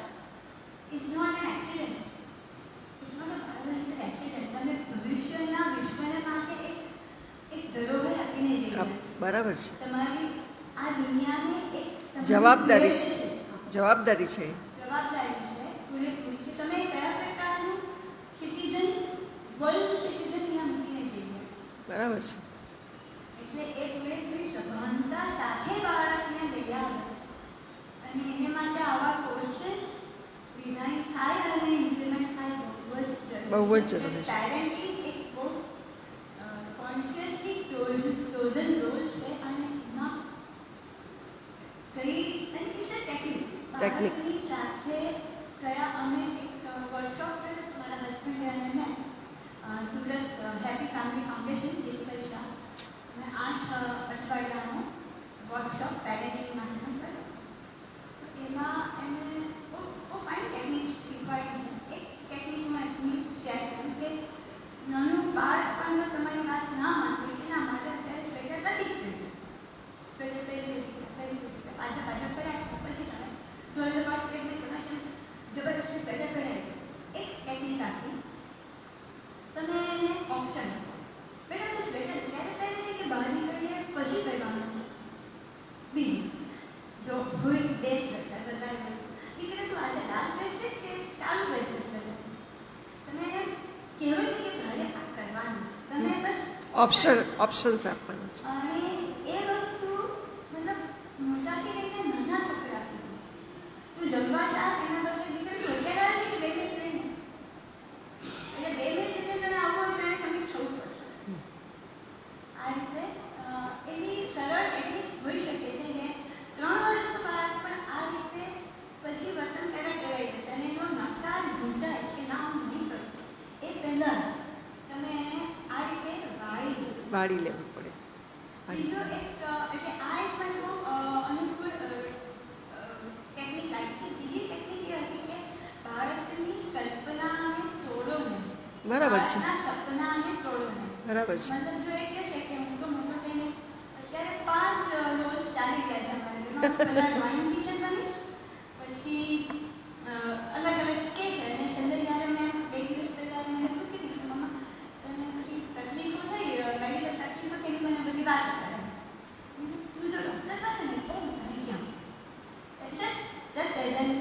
is not an accident, is not a biological accident. તમે ભવિષ્યના વિશ્વને માટે એક ધરોહર આપીને જઈ રહ્યા છો. બરાબર છે. તમારી આ દુનિયાને એક તમારી જવાબદારી છે. ભેટ જવાબદારી છે. જવાબદારી છે પૂરેપૂરી છે. તમે કયા પ્રકારનું સિટીઝન, વર્લ્ડ સિટીઝન અહીંયા મૂકીને જઈ રહ્યા છો. બરાબર છે. એટલે એ પૂરેપૂરી સભાનતા સાથે બાળકને લઈ આવે અને એને માટે આવા કોર્સીસ ડિઝાઇન થાય અને ઇમ્પ્લિમેન્ટ થાય બહુ જ જરૂરી બહુ જ જરૂરી છે. પેરેન્ટિંગ એક બહુ કોન્શિયસલી ચોઝન રોલ છે અને એમાં કઈ અને ઇટ્સ અ ટેકનિક. Technique. બાળકની સાથે કયા અમે એક વર્કશોપ કર્યો મારા હસબન્ડ અને મેં સુરત હેપી ફેમિલી ફાઉન્ડેશન જે પરીક્ષા અને 8 અઠવાડિયાનો વર્કશોપ પેરેન્ટિંગ માટેનો કર્યો. તો એમાં એમને બહુ ફાઇન ટેકનિક શીખવાડી છે. એક ટેકનિકમાં એટલી શેર કર્યું કે નાનું બાળક પણ જો તમારી વાત ના માનતું એના માટે અત્યારે સ્વેટર નથી જ પહેર્યું, સ્વેટર પહેરી પાછા ફર્યા પછી તમે થોડી વાર એટલે કદાચ જબરદસ્તી સ્વેટર પહેરાય. એક ટેકનિક આપી, તમે એને ઓપ્શન આપો, બેટા તું સ્વેટર ત્યારે પહેરે છે કે બહાર નીકળીએ પછી પહેરવાનું છે. બીજું જો હોય 2 સ્વેટર વધારે દીકરી તું આજે લાલ પહેરશે કે ચાલુ પહેરશે સ્વેટર. તમે એને કહેવાય ને કે ઘરે આ કરવાનું છે. તમે બસ ઓપ્શન્સ આપવાના છે. અને એ વસ્તુ મતલબ મોટાથી લઈને નાના છોકરા સુધી તું જમવા શા એના બદલે દીકરી તું અત્યારે આવે છે કે 2 મિનિટ રહીને, એટલે 2 મિનિટ એટલે તને આવવું હોય ત્યારે તમે થવું પડશે. આ રીતે એવી સરળ ટેકનિક્સ હોઈ શકે છે જે 3 વર્ષનું બાળક પણ આ રીતે પછી વર્તન કરવા ટેવાઈ જશે અને એનો નકાર ઢૂંઢાય કે ના હું નહીં કરું એ પહેલાં જ તમે એને આ રીતે વાળી દો. વાળી લેવું પડે. બીજો એક એટલે આ એક મને બહુ અનુકૂળ ટેકનિક લાગી. બીજી ટેકનિક એ હતી કે બાળકની કલ્પનાને તોડો નહીં. બરાબર છે. બાળકના સપનાને તોડો નહીં. બરાબર છે. મતલબ જો એ કહેશે કે હું તો મોટો થઈને અત્યારે 5 રોલ્સ ચાલી રહ્યા છે અમારે ઘરમાં. પહેલાં ડ્રોઈંગ ટીચર બનીશ, પછી અલગ અલગ કે છે અને છેલ્લે જ્યારે મેં 2 દિવસ પહેલાં મને પૂછી દીધું મમ્મા તને બધી તકલીફો થઈ મેડિકલ તકલીફો થઈ મને બધી વાત કરે. તું જો ડૉક્ટર બને ને તો હું તને કહું. એટલે that doesn't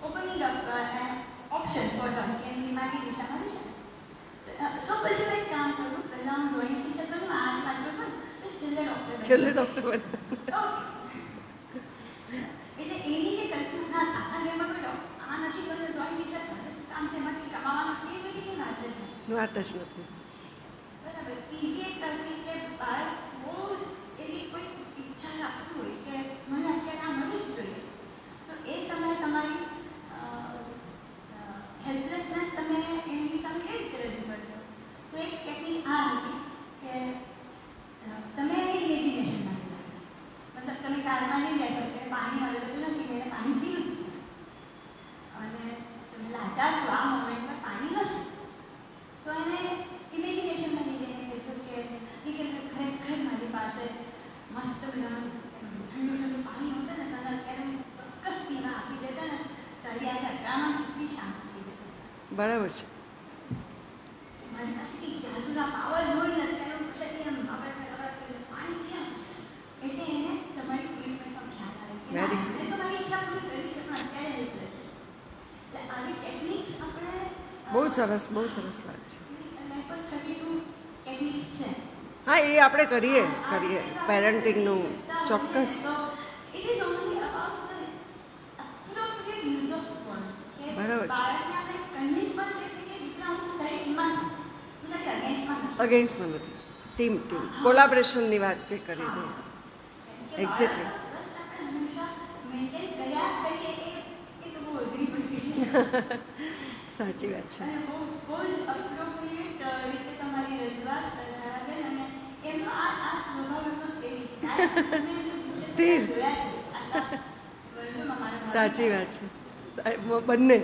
opening up an option for her કે એમની મારી દિશામાં જશે. તો પછી મેં એક કામ કરું, પહેલાં હું ડ્રોઈંગ ટીચર બનું, 8 પાટલો બનું, તો છેલ્લે ડૉક્ટર બનું. એટલે એની જે કલ્પના આપણા ઘરમાં કોઈ આ નથી બધું ડ્રોઈંગ ટીચર કરે છે કામ છે એમાંથી કમાવાનું એ બધી કોઈ વાત જ નથી. વાત જ નથી. બરાબર. બીજી એક કલ્પના કે બાળક બહુ એવી કોઈ ઈચ્છા રાખતું હોય કે મને અત્યારે આ મળવું જ જોઈએ, તો એ સમયે તમારી હેલ્પલેસનેસ તમે એની સામે કેવી રીતે રજૂ કરશો. તો એક ટેકનિક આ હતી કે તમે એની ઇમેજિનેશનમાં મતલબ તમે કારમાં નહીં બેસો કે પાણી અવેલેબલ નથી એટલે પાણી પીવું જ છે અને તમે લાચાર છો આ મોમેન્ટમાં પાણી નથી, તો એને ઇમેજિનેશનમાં લઈ જઈને કહેશો કે દીકરી ખરેખર મારી પાસે મસ્ત મજાનું ઠંડુ ઠંડુ પાણી હોતું ને તને અત્યારે ચોક્કસ પીવા આપી દેતા ને તારી આ યાત્રામાં કેટલી શાંતિ થઈ જતી. બરાબર છે. મારી પાસે કંઈક જાદુના પાવર હોય ને અત્યારે હું કશાથી એમ પાણી પીવા એટલે એને તમારી ટ્રીટમેન્ટનો ખ્યાલ આવે કે Very ના, એણે તો મારી ઈચ્છા પૂરી કરી છે પણ અત્યારે હેલ્પલેસ છે. એટલે આવી ટેકનિક્સ આપણે સરસ વાત છે. લગભગ 32 કેબિસ છે. હા, એ આપણે કરીએ પેરેન્ટિંગનું ચોક્કસ. It is only about the appropriate use of word. કે બરાબર છે. બાળકને આપણે convince પણ કરી શકીએ, દીકરા હું તારી ટીમમાં છું, હું તારી against-માં નથી. અગેન્સ્ટમાં નથી, ટીમ કોલાબરેશનની વાત જે કરી હતી. Exactly. આપણે હંમેશા maintain કર્યા કરીએ એ તો બહુ અઘરી પડી ગઈ. સાચી વાત છે. અને બહુ જ appropriate રીતે તમારી રજૂઆત ધરાવેલ અને એમનો આ સ્વભાવ એટલો સ્થિર છે. સ્થિર. વર્ષોમાં મારા સાચી વાત છે. બંને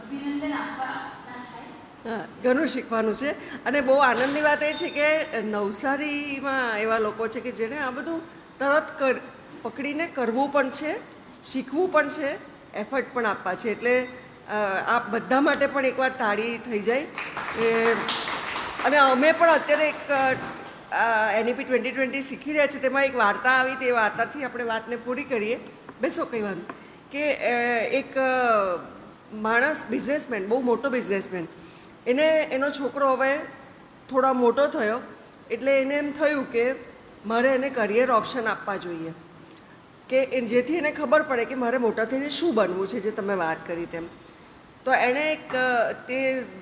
અભિનંદન આપવા ના થાય. હા, ઘણું શીખવાનું છે. અને બહુ આનંદની વાત એ છે કે નવસારીમાં એવા લોકો છે કે જેણે આ બધું તરત પકડીને કરવું પણ છે, શીખવું પણ છે, એફર્ટ પણ આપવા છે. એટલે આ બધા માટે પણ એકવાર તાળી થઈ જાય. અને અમે પણ અત્યારે એક NEP 2020 શીખી રહ્યા છીએ, તેમાં એક વાર્તા આવી, તે વાર્તાથી આપણે વાતને પૂરી કરીએ. બેસો કહેવાનું કે એક માણસ બિઝનેસમેન, બહુ મોટો બિઝનેસમેન, એનો છોકરો હવે થોડો મોટો થયો એટલે એને એમ થયું કે મારે એને કરિયર ઓપ્શન આપવા જોઈએ, કે જેથી એને ખબર પડે કે મારે મોટા થઈને શું બનવું છે, જે તમે વાત કરી તેમ. તો એણે એક તે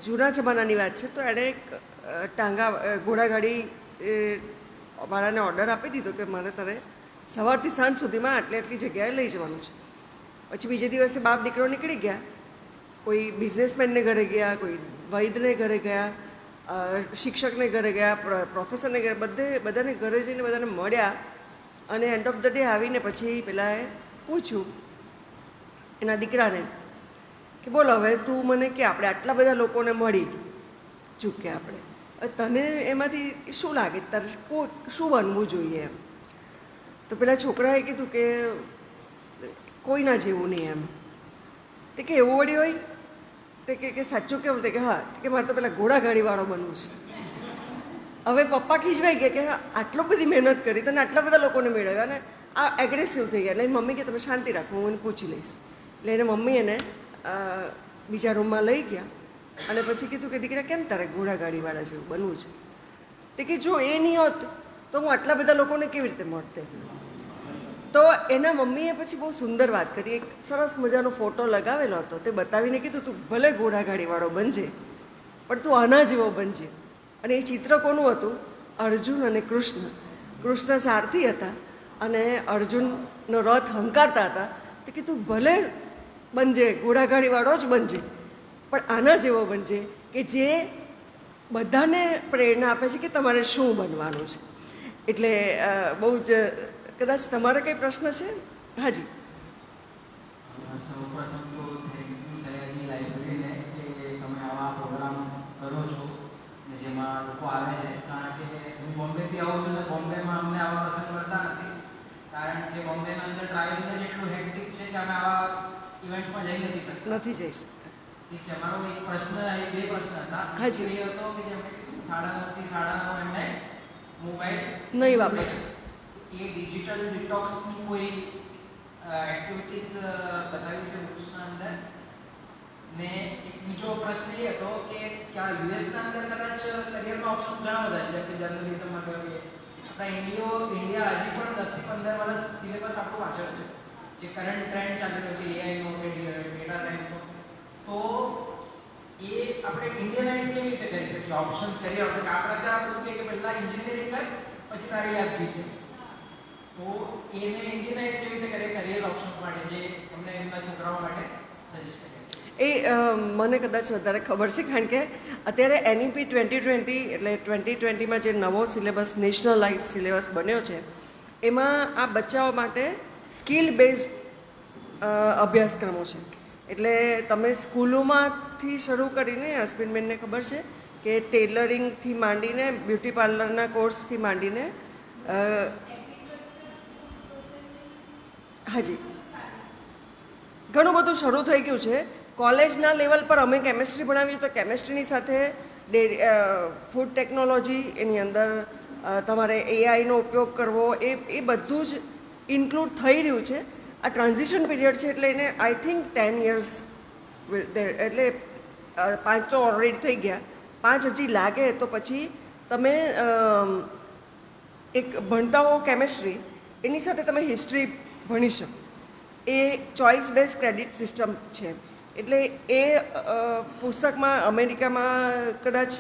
જૂના જમાનાની વાત છે, તો એણે એક ઘોડાગાડી વાળાને ઓર્ડર આપી દીધો કે મારે તારે સવારથી સાંજ સુધીમાં આટલી જગ્યાએ લઈ જવાનું છે. પછી બીજે દિવસે બાપ દીકરો નીકળી ગયા, કોઈ બિઝનેસમેનને ઘરે ગયા, કોઈ વૈદને ઘરે ગયા, શિક્ષકને ઘરે ગયા, પ્રોફેસરને ઘરે, બધાને ઘરે જઈને બધાને મળ્યા. અને એન્ડ ઓફ ધ ડે આવીને પછી પેલાએ પૂછ્યું એના દીકરાને કે બોલ હવે તું મને કે આપણે આટલા બધા લોકોને મળી ચૂક્યા, આપણે તને એમાંથી શું લાગે, તારે શું બનવું જોઈએ એમ. તો પેલા છોકરાએ કીધું કે કોઈના જેવું નહીં એમ. તે કે એવું વળી હોય? તે કે સાચું કેવું? તે કે હા, કે મારે તો પેલા ઘોડાગાડીવાળો બનવું છે. હવે પપ્પા ખીજવાઈ ગયા કે આટલો બધી મહેનત કરી, તને આટલા બધા લોકોને મેળવ્યા અને આ એગ્રેસિવ થઈ ગયા. એટલે મમ્મી કે તમે શાંતિ રાખો, હું એને પૂછી લઈશ. એટલે એને મમ્મી એને બીજા રૂમમાં લઈ ગયા અને પછી કીધું કે દીકરા કેમ તારે ઘોડાગાડીવાળા જેવું બનવું છે? તે કે જો એ નહીં હોત તો હું આટલા બધા લોકોને કેવી રીતે મળતે. તો એના મમ્મીએ પછી બહુ સુંદર વાત કરી, એક સરસ મજાનો ફોટો લગાવેલો હતો, તે બતાવીને કીધું તું ભલે ઘોડાગાડીવાળો બનજે પણ તું આના જેવો બનજે. અને એ ચિત્ર કોનું હતું? અર્જુન અને કૃષ્ણ. કૃષ્ણ સારથી હતા અને અર્જુનનો રથ હંકારતા હતા. તો કે તું ભલે બનજે, ઘોડાગાડીવાળો જ બનજે, પણ આના જેવો બનજે કે જે બધાને પ્રેરણા આપે છે કે તમારે શું બનવાનું છે. એટલે બહુ જ કદાચ તમારે કંઈ પ્રશ્ન છે? હાજી. સૌપ્રથમ તો થેન્ક યુ સયાજી લાઇબ્રેરીને કે તમે આવા પ્રોગ્રામ કરો છો ને જેમાં લોકો આવે છે. કારણ કે હું બોમ્બેથી આવું છું ને બોમ્બેમાં અમને આવા પ્રસંગ મળતા નથી, કારણ કે બોમ્બેના અંદર ટ્રાવેલિંગ જ એટલું હેક્ટિક છે કે અમે આવા ઇવેન્ટ્સમાં જઈ નથી શકતા. નથી જઈ શકતા. ઠીક છે. મારો એક પ્રશ્ન, બે પ્રશ્ન હતા. હાજી. એ હતો કે જેમણે 9:30 થી 9:30 એમને મોબાઈલ નહીં વાપરે. એ ડિજિટલ ડિટોક્સની કોઈ એક્ટિવિટીઝ બતાવી છે બુક્સના અંદર. ને એક બીજો પ્રશ્ન એ હતો કે યુએસના અંદર કદાચ કરિયરના ઓપ્શન્સ ઘણા બધા છે, જેમ કે જર્નલિઝમમાં કહીએ. આપણા ઇન્ડિયા હજી પણ 10 થી 15 વર્ષ સિલેબસ આપણું પાછળ છે, જે કરંટ ટ્રેન્ડ ચાલી રહ્યો છે એઆઈનો કે ડેટા સાયન્સનો. તો એ આપણે ઇન્ડિયનાઇઝ કેવી રીતે કરી શકીએ ઓપ્શન કરિયર? આપણે ત્યાં બધું કે પહેલાં એન્જિનિયરિંગ કર પછી તારી યાદ જીતે. તો એને ઇન્ડિયનાઇઝ કેવી રીતે કરે કરિયર ઓપ્શન્સ માટે, જે તમને એમના છોકરાઓ માટે સજેસ્ટ કરે? એ મને કદાચ વધારે ખબર છે, કારણ કે અત્યારે NEP 2020 એટલે 2020માં જે નવો સિલેબસ, નેશનલાઇઝ સિલેબસ બન્યો છે, એમાં આ બચ્ચાઓ માટે સ્કિલ બેઝ અભ્યાસક્રમો છે. એટલે તમે સ્કૂલોમાંથી શરૂ કરીને, હસબન્ડમેનને ખબર છે કે ટેલરિંગથી માંડીને, બ્યુટી પાર્લરના કોર્સથી માંડીને હાજી ઘણું બધું શરૂ થઈ ગયું છે. કોલેજના લેવલ પર અમે કેમેસ્ટ્રી ભણાવીએ તો કેમેસ્ટ્રીની સાથે ફૂડ ટેકનોલોજી, એની અંદર તમારે એઆઈનો ઉપયોગ કરવો, એ બધું જ ઇન્ક્લુડ થઈ રહ્યું છે. આ ટ્રાન્ઝિશન પીરિયડ છે એટલે એને આઈ થિંક 10 years એટલે 5 તો ઓલરેડી થઈ ગયા, 5 હજી લાગે તો પછી તમે એક ભણતા હો કેમેસ્ટ્રી, એની સાથે તમે હિસ્ટ્રી ભણી શકો. એ ચોઇસ બેઝ ક્રેડિટ સિસ્ટમ છે. એટલે એ પુસ્તકમાં અમેરિકામાં કદાચ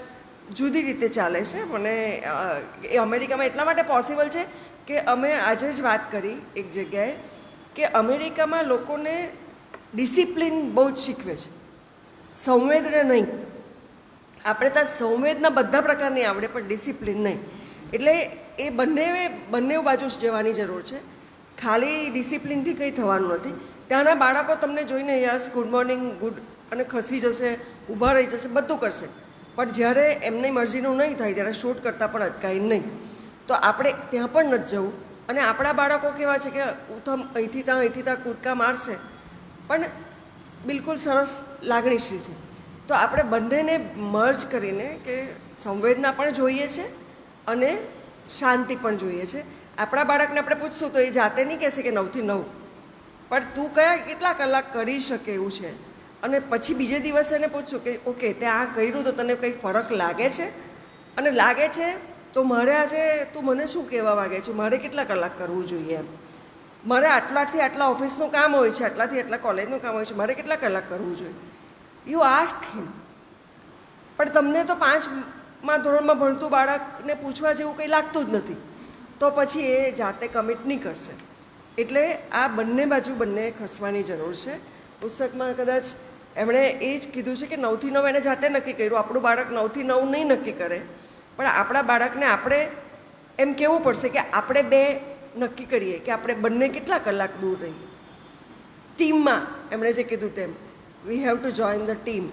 જુદી રીતે ચાલે છે. મને એ અમેરિકામાં એટલા માટે પોસિબલ છે કે અમે આજે જ વાત કરી એક જગ્યાએ કે અમેરિકામાં લોકોને ડિસિપ્લિન બહુ જ શીખવે છે, સંવેદના નહીં. આપણે ત્યાં સંવેદના બધા પ્રકારની આવડે પણ ડિસિપ્લિન નહીં. એટલે એ બંને બાજુ જવાની જરૂર છે. ખાલી ડિસિપ્લિનથી કંઈ થવાનું નથી. ત્યાંના બાળકો તમને જોઈને યસ ગુડ મોર્નિંગ ગુડ અને ખસી જશે, ઊભા રહી જશે, બધું કરશે. પણ જ્યારે એમની મરજીનું નહીં થાય ત્યારે શૂટ કરતાં પણ અટકાય નહીં. તો આપણે ત્યાં પણ નથી જવું. અને આપણા બાળકો કેવા છે કે ઉથમ અહીંથી ત્યાં કૂદકા મારશે પણ બિલકુલ સરસ લાગણીશીલ છે. તો આપણે બંનેને મર્જ કરીને કે સંવેદના પણ જોઈએ છે અને શાંતિ પણ જોઈએ છે. આપણા બાળકને આપણે પૂછશું તો એ જાતે નહીં કહેશે કે 9 થી 9, પણ તું કેટલા કલાક કરી શકે એવું છે. અને પછી બીજે દિવસે એને પૂછશું કે ઓકે તે આ કર્યું તો તને કંઈ ફરક લાગે છે, અને લાગે છે તો મારે આજે તું મને શું કહેવા માગે છે, મારે કેટલા કલાક કરવું જોઈએ એમ, મારે આટલાથી આટલા ઓફિસનું કામ હોય છે, આટલાથી આટલા કોલેજનું કામ હોય છે, મારે કેટલા કલાક કરવું જોઈએ. યુ આસ્ક હિમ. પણ તમને તો 5મા ધોરણમાં ભણતું બાળકને પૂછવા જેવું કંઈ લાગતું જ નથી, તો પછી એ જાતે કમિટ નહીં કરશે. એટલે આ બંને ખસવાની જરૂર છે. પુસ્તકમાં કદાચ એમણે એ જ કીધું છે કે 9 થી 9 એને જાતે નક્કી કર્યું. આપણું બાળક 9 થી 9 નહીં નક્કી કરે, પણ આપણા બાળકને આપણે એમ કહેવું પડશે કે આપણે બે નક્કી કરીએ કે આપણે બંને કેટલા કલાક દૂર રહીએ. ટીમમાં એમણે જે કીધું તેમ વી have to join the team.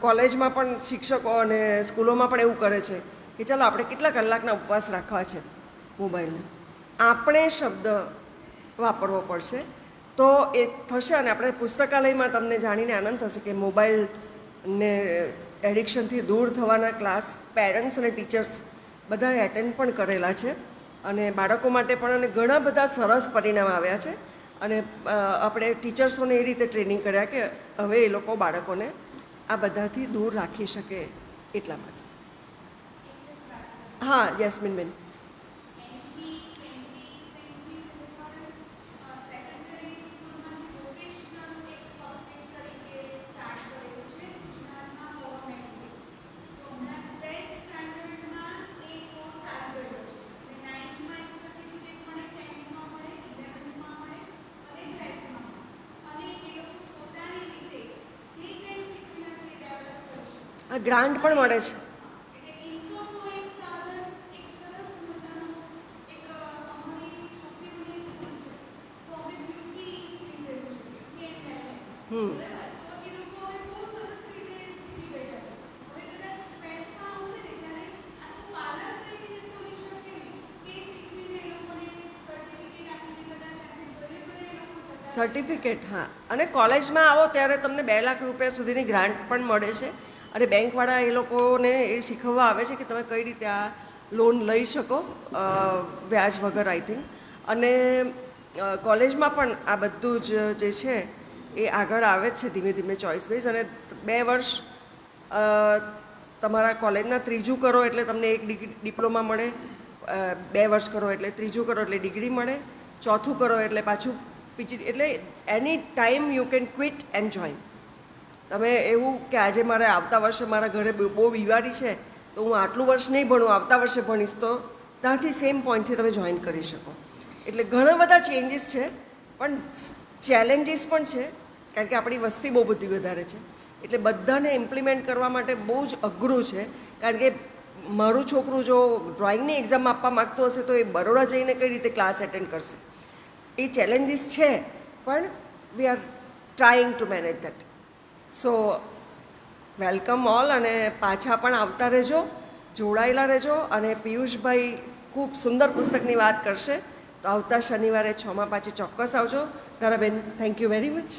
કોલેજમાં પણ શિક્ષકો અને સ્કૂલોમાં પણ એવું કરે છે કે ચાલો આપણે કેટલા કલાકના ઉપવાસ રાખવા છે મોબાઈલને. આપણે શબ્દ વાપરવો પડશે તો એ થશે. અને આપણે પુસ્તકાલયમાં તમને જાણીને આનંદ થશે કે મોબાઈલને એડિક્શનથી દૂર થવાના ક્લાસ પેરેન્ટ્સ અને ટીચર્સ બધાએ એટેન્ડ પણ કરેલા છે. અને બાળકો માટે પણ અને ઘણા બધા સરસ પરિણામ આવ્યા છે. અને આપણે ટીચર્સોને એ રીતે ટ્રેનિંગ કર્યા કે હવે એ લોકો બાળકોને આ બધાથી દૂર રાખી શકે એટલા માટે. હા યસ્મીનબેન. આ ગ્રાન્ટ પણ મળે છે. સર્ટિફિકેટ. હા, અને કોલેજમાં આવો ત્યારે તમને 2 લાખ રૂપિયા સુધીની ગ્રાન્ટ પણ મળે છે. અને બેંકવાળા એ લોકોને એ શીખવવા આવે છે કે તમે કઈ રીતે આ લોન લઈ શકો વ્યાજ વગર આઈ થિંક. અને કોલેજમાં પણ આ બધું જ જે છે એ આગળ આવે જ છે ધીમે ધીમે ચોઇસ બેઝ. અને 2 વર્ષ તમારા કોલેજના 3જું કરો એટલે તમને એક ડિપ્લોમા મળે, 2 વર્ષ કરો એટલે 3જું કરો એટલે ડિગ્રી મળે, 4થું કરો એટલે પાછું પીજી. એટલે any time you can quit and join. તમે એવું કે આજે મારે આવતા વર્ષે મારા ઘરે બહુ બીમારી છે તો હું આટલું વર્ષ નહીં ભણું, આવતા વર્ષે ભણીશ, તો ત્યાંથી સેમ પોઈન્ટથી તમે જોઈન કરી શકો. એટલે ઘણા બધા ચેન્જીસ છે, પણ ચેલેન્જીસ પણ છે કારણ કે આપણી વસ્તી બહુ બધી વધારે છે. એટલે બધાને ઇમ્પ્લિમેન્ટ કરવા માટે બહુ જ અઘરું છે. કારણ કે મારું છોકરું જો ડ્રોઈંગની એક્ઝામ આપવા માગતું હશે તો એ બરોડા જઈને કઈ રીતે ક્લાસ એટેન્ડ કરશે. એ ચેલેન્જીસ છે, પણ we are trying to manage that. So welcome all. અને પાછા પણ આવતા રહેજો, જોડાયેલા રહેજો. અને પિયુષભાઈ ખૂબ સુંદર પુસ્તકની વાત કરશે તો આવતા શનિવારે 6 પાછી ચોક્કસ આવજો. Taraben, thank you very much.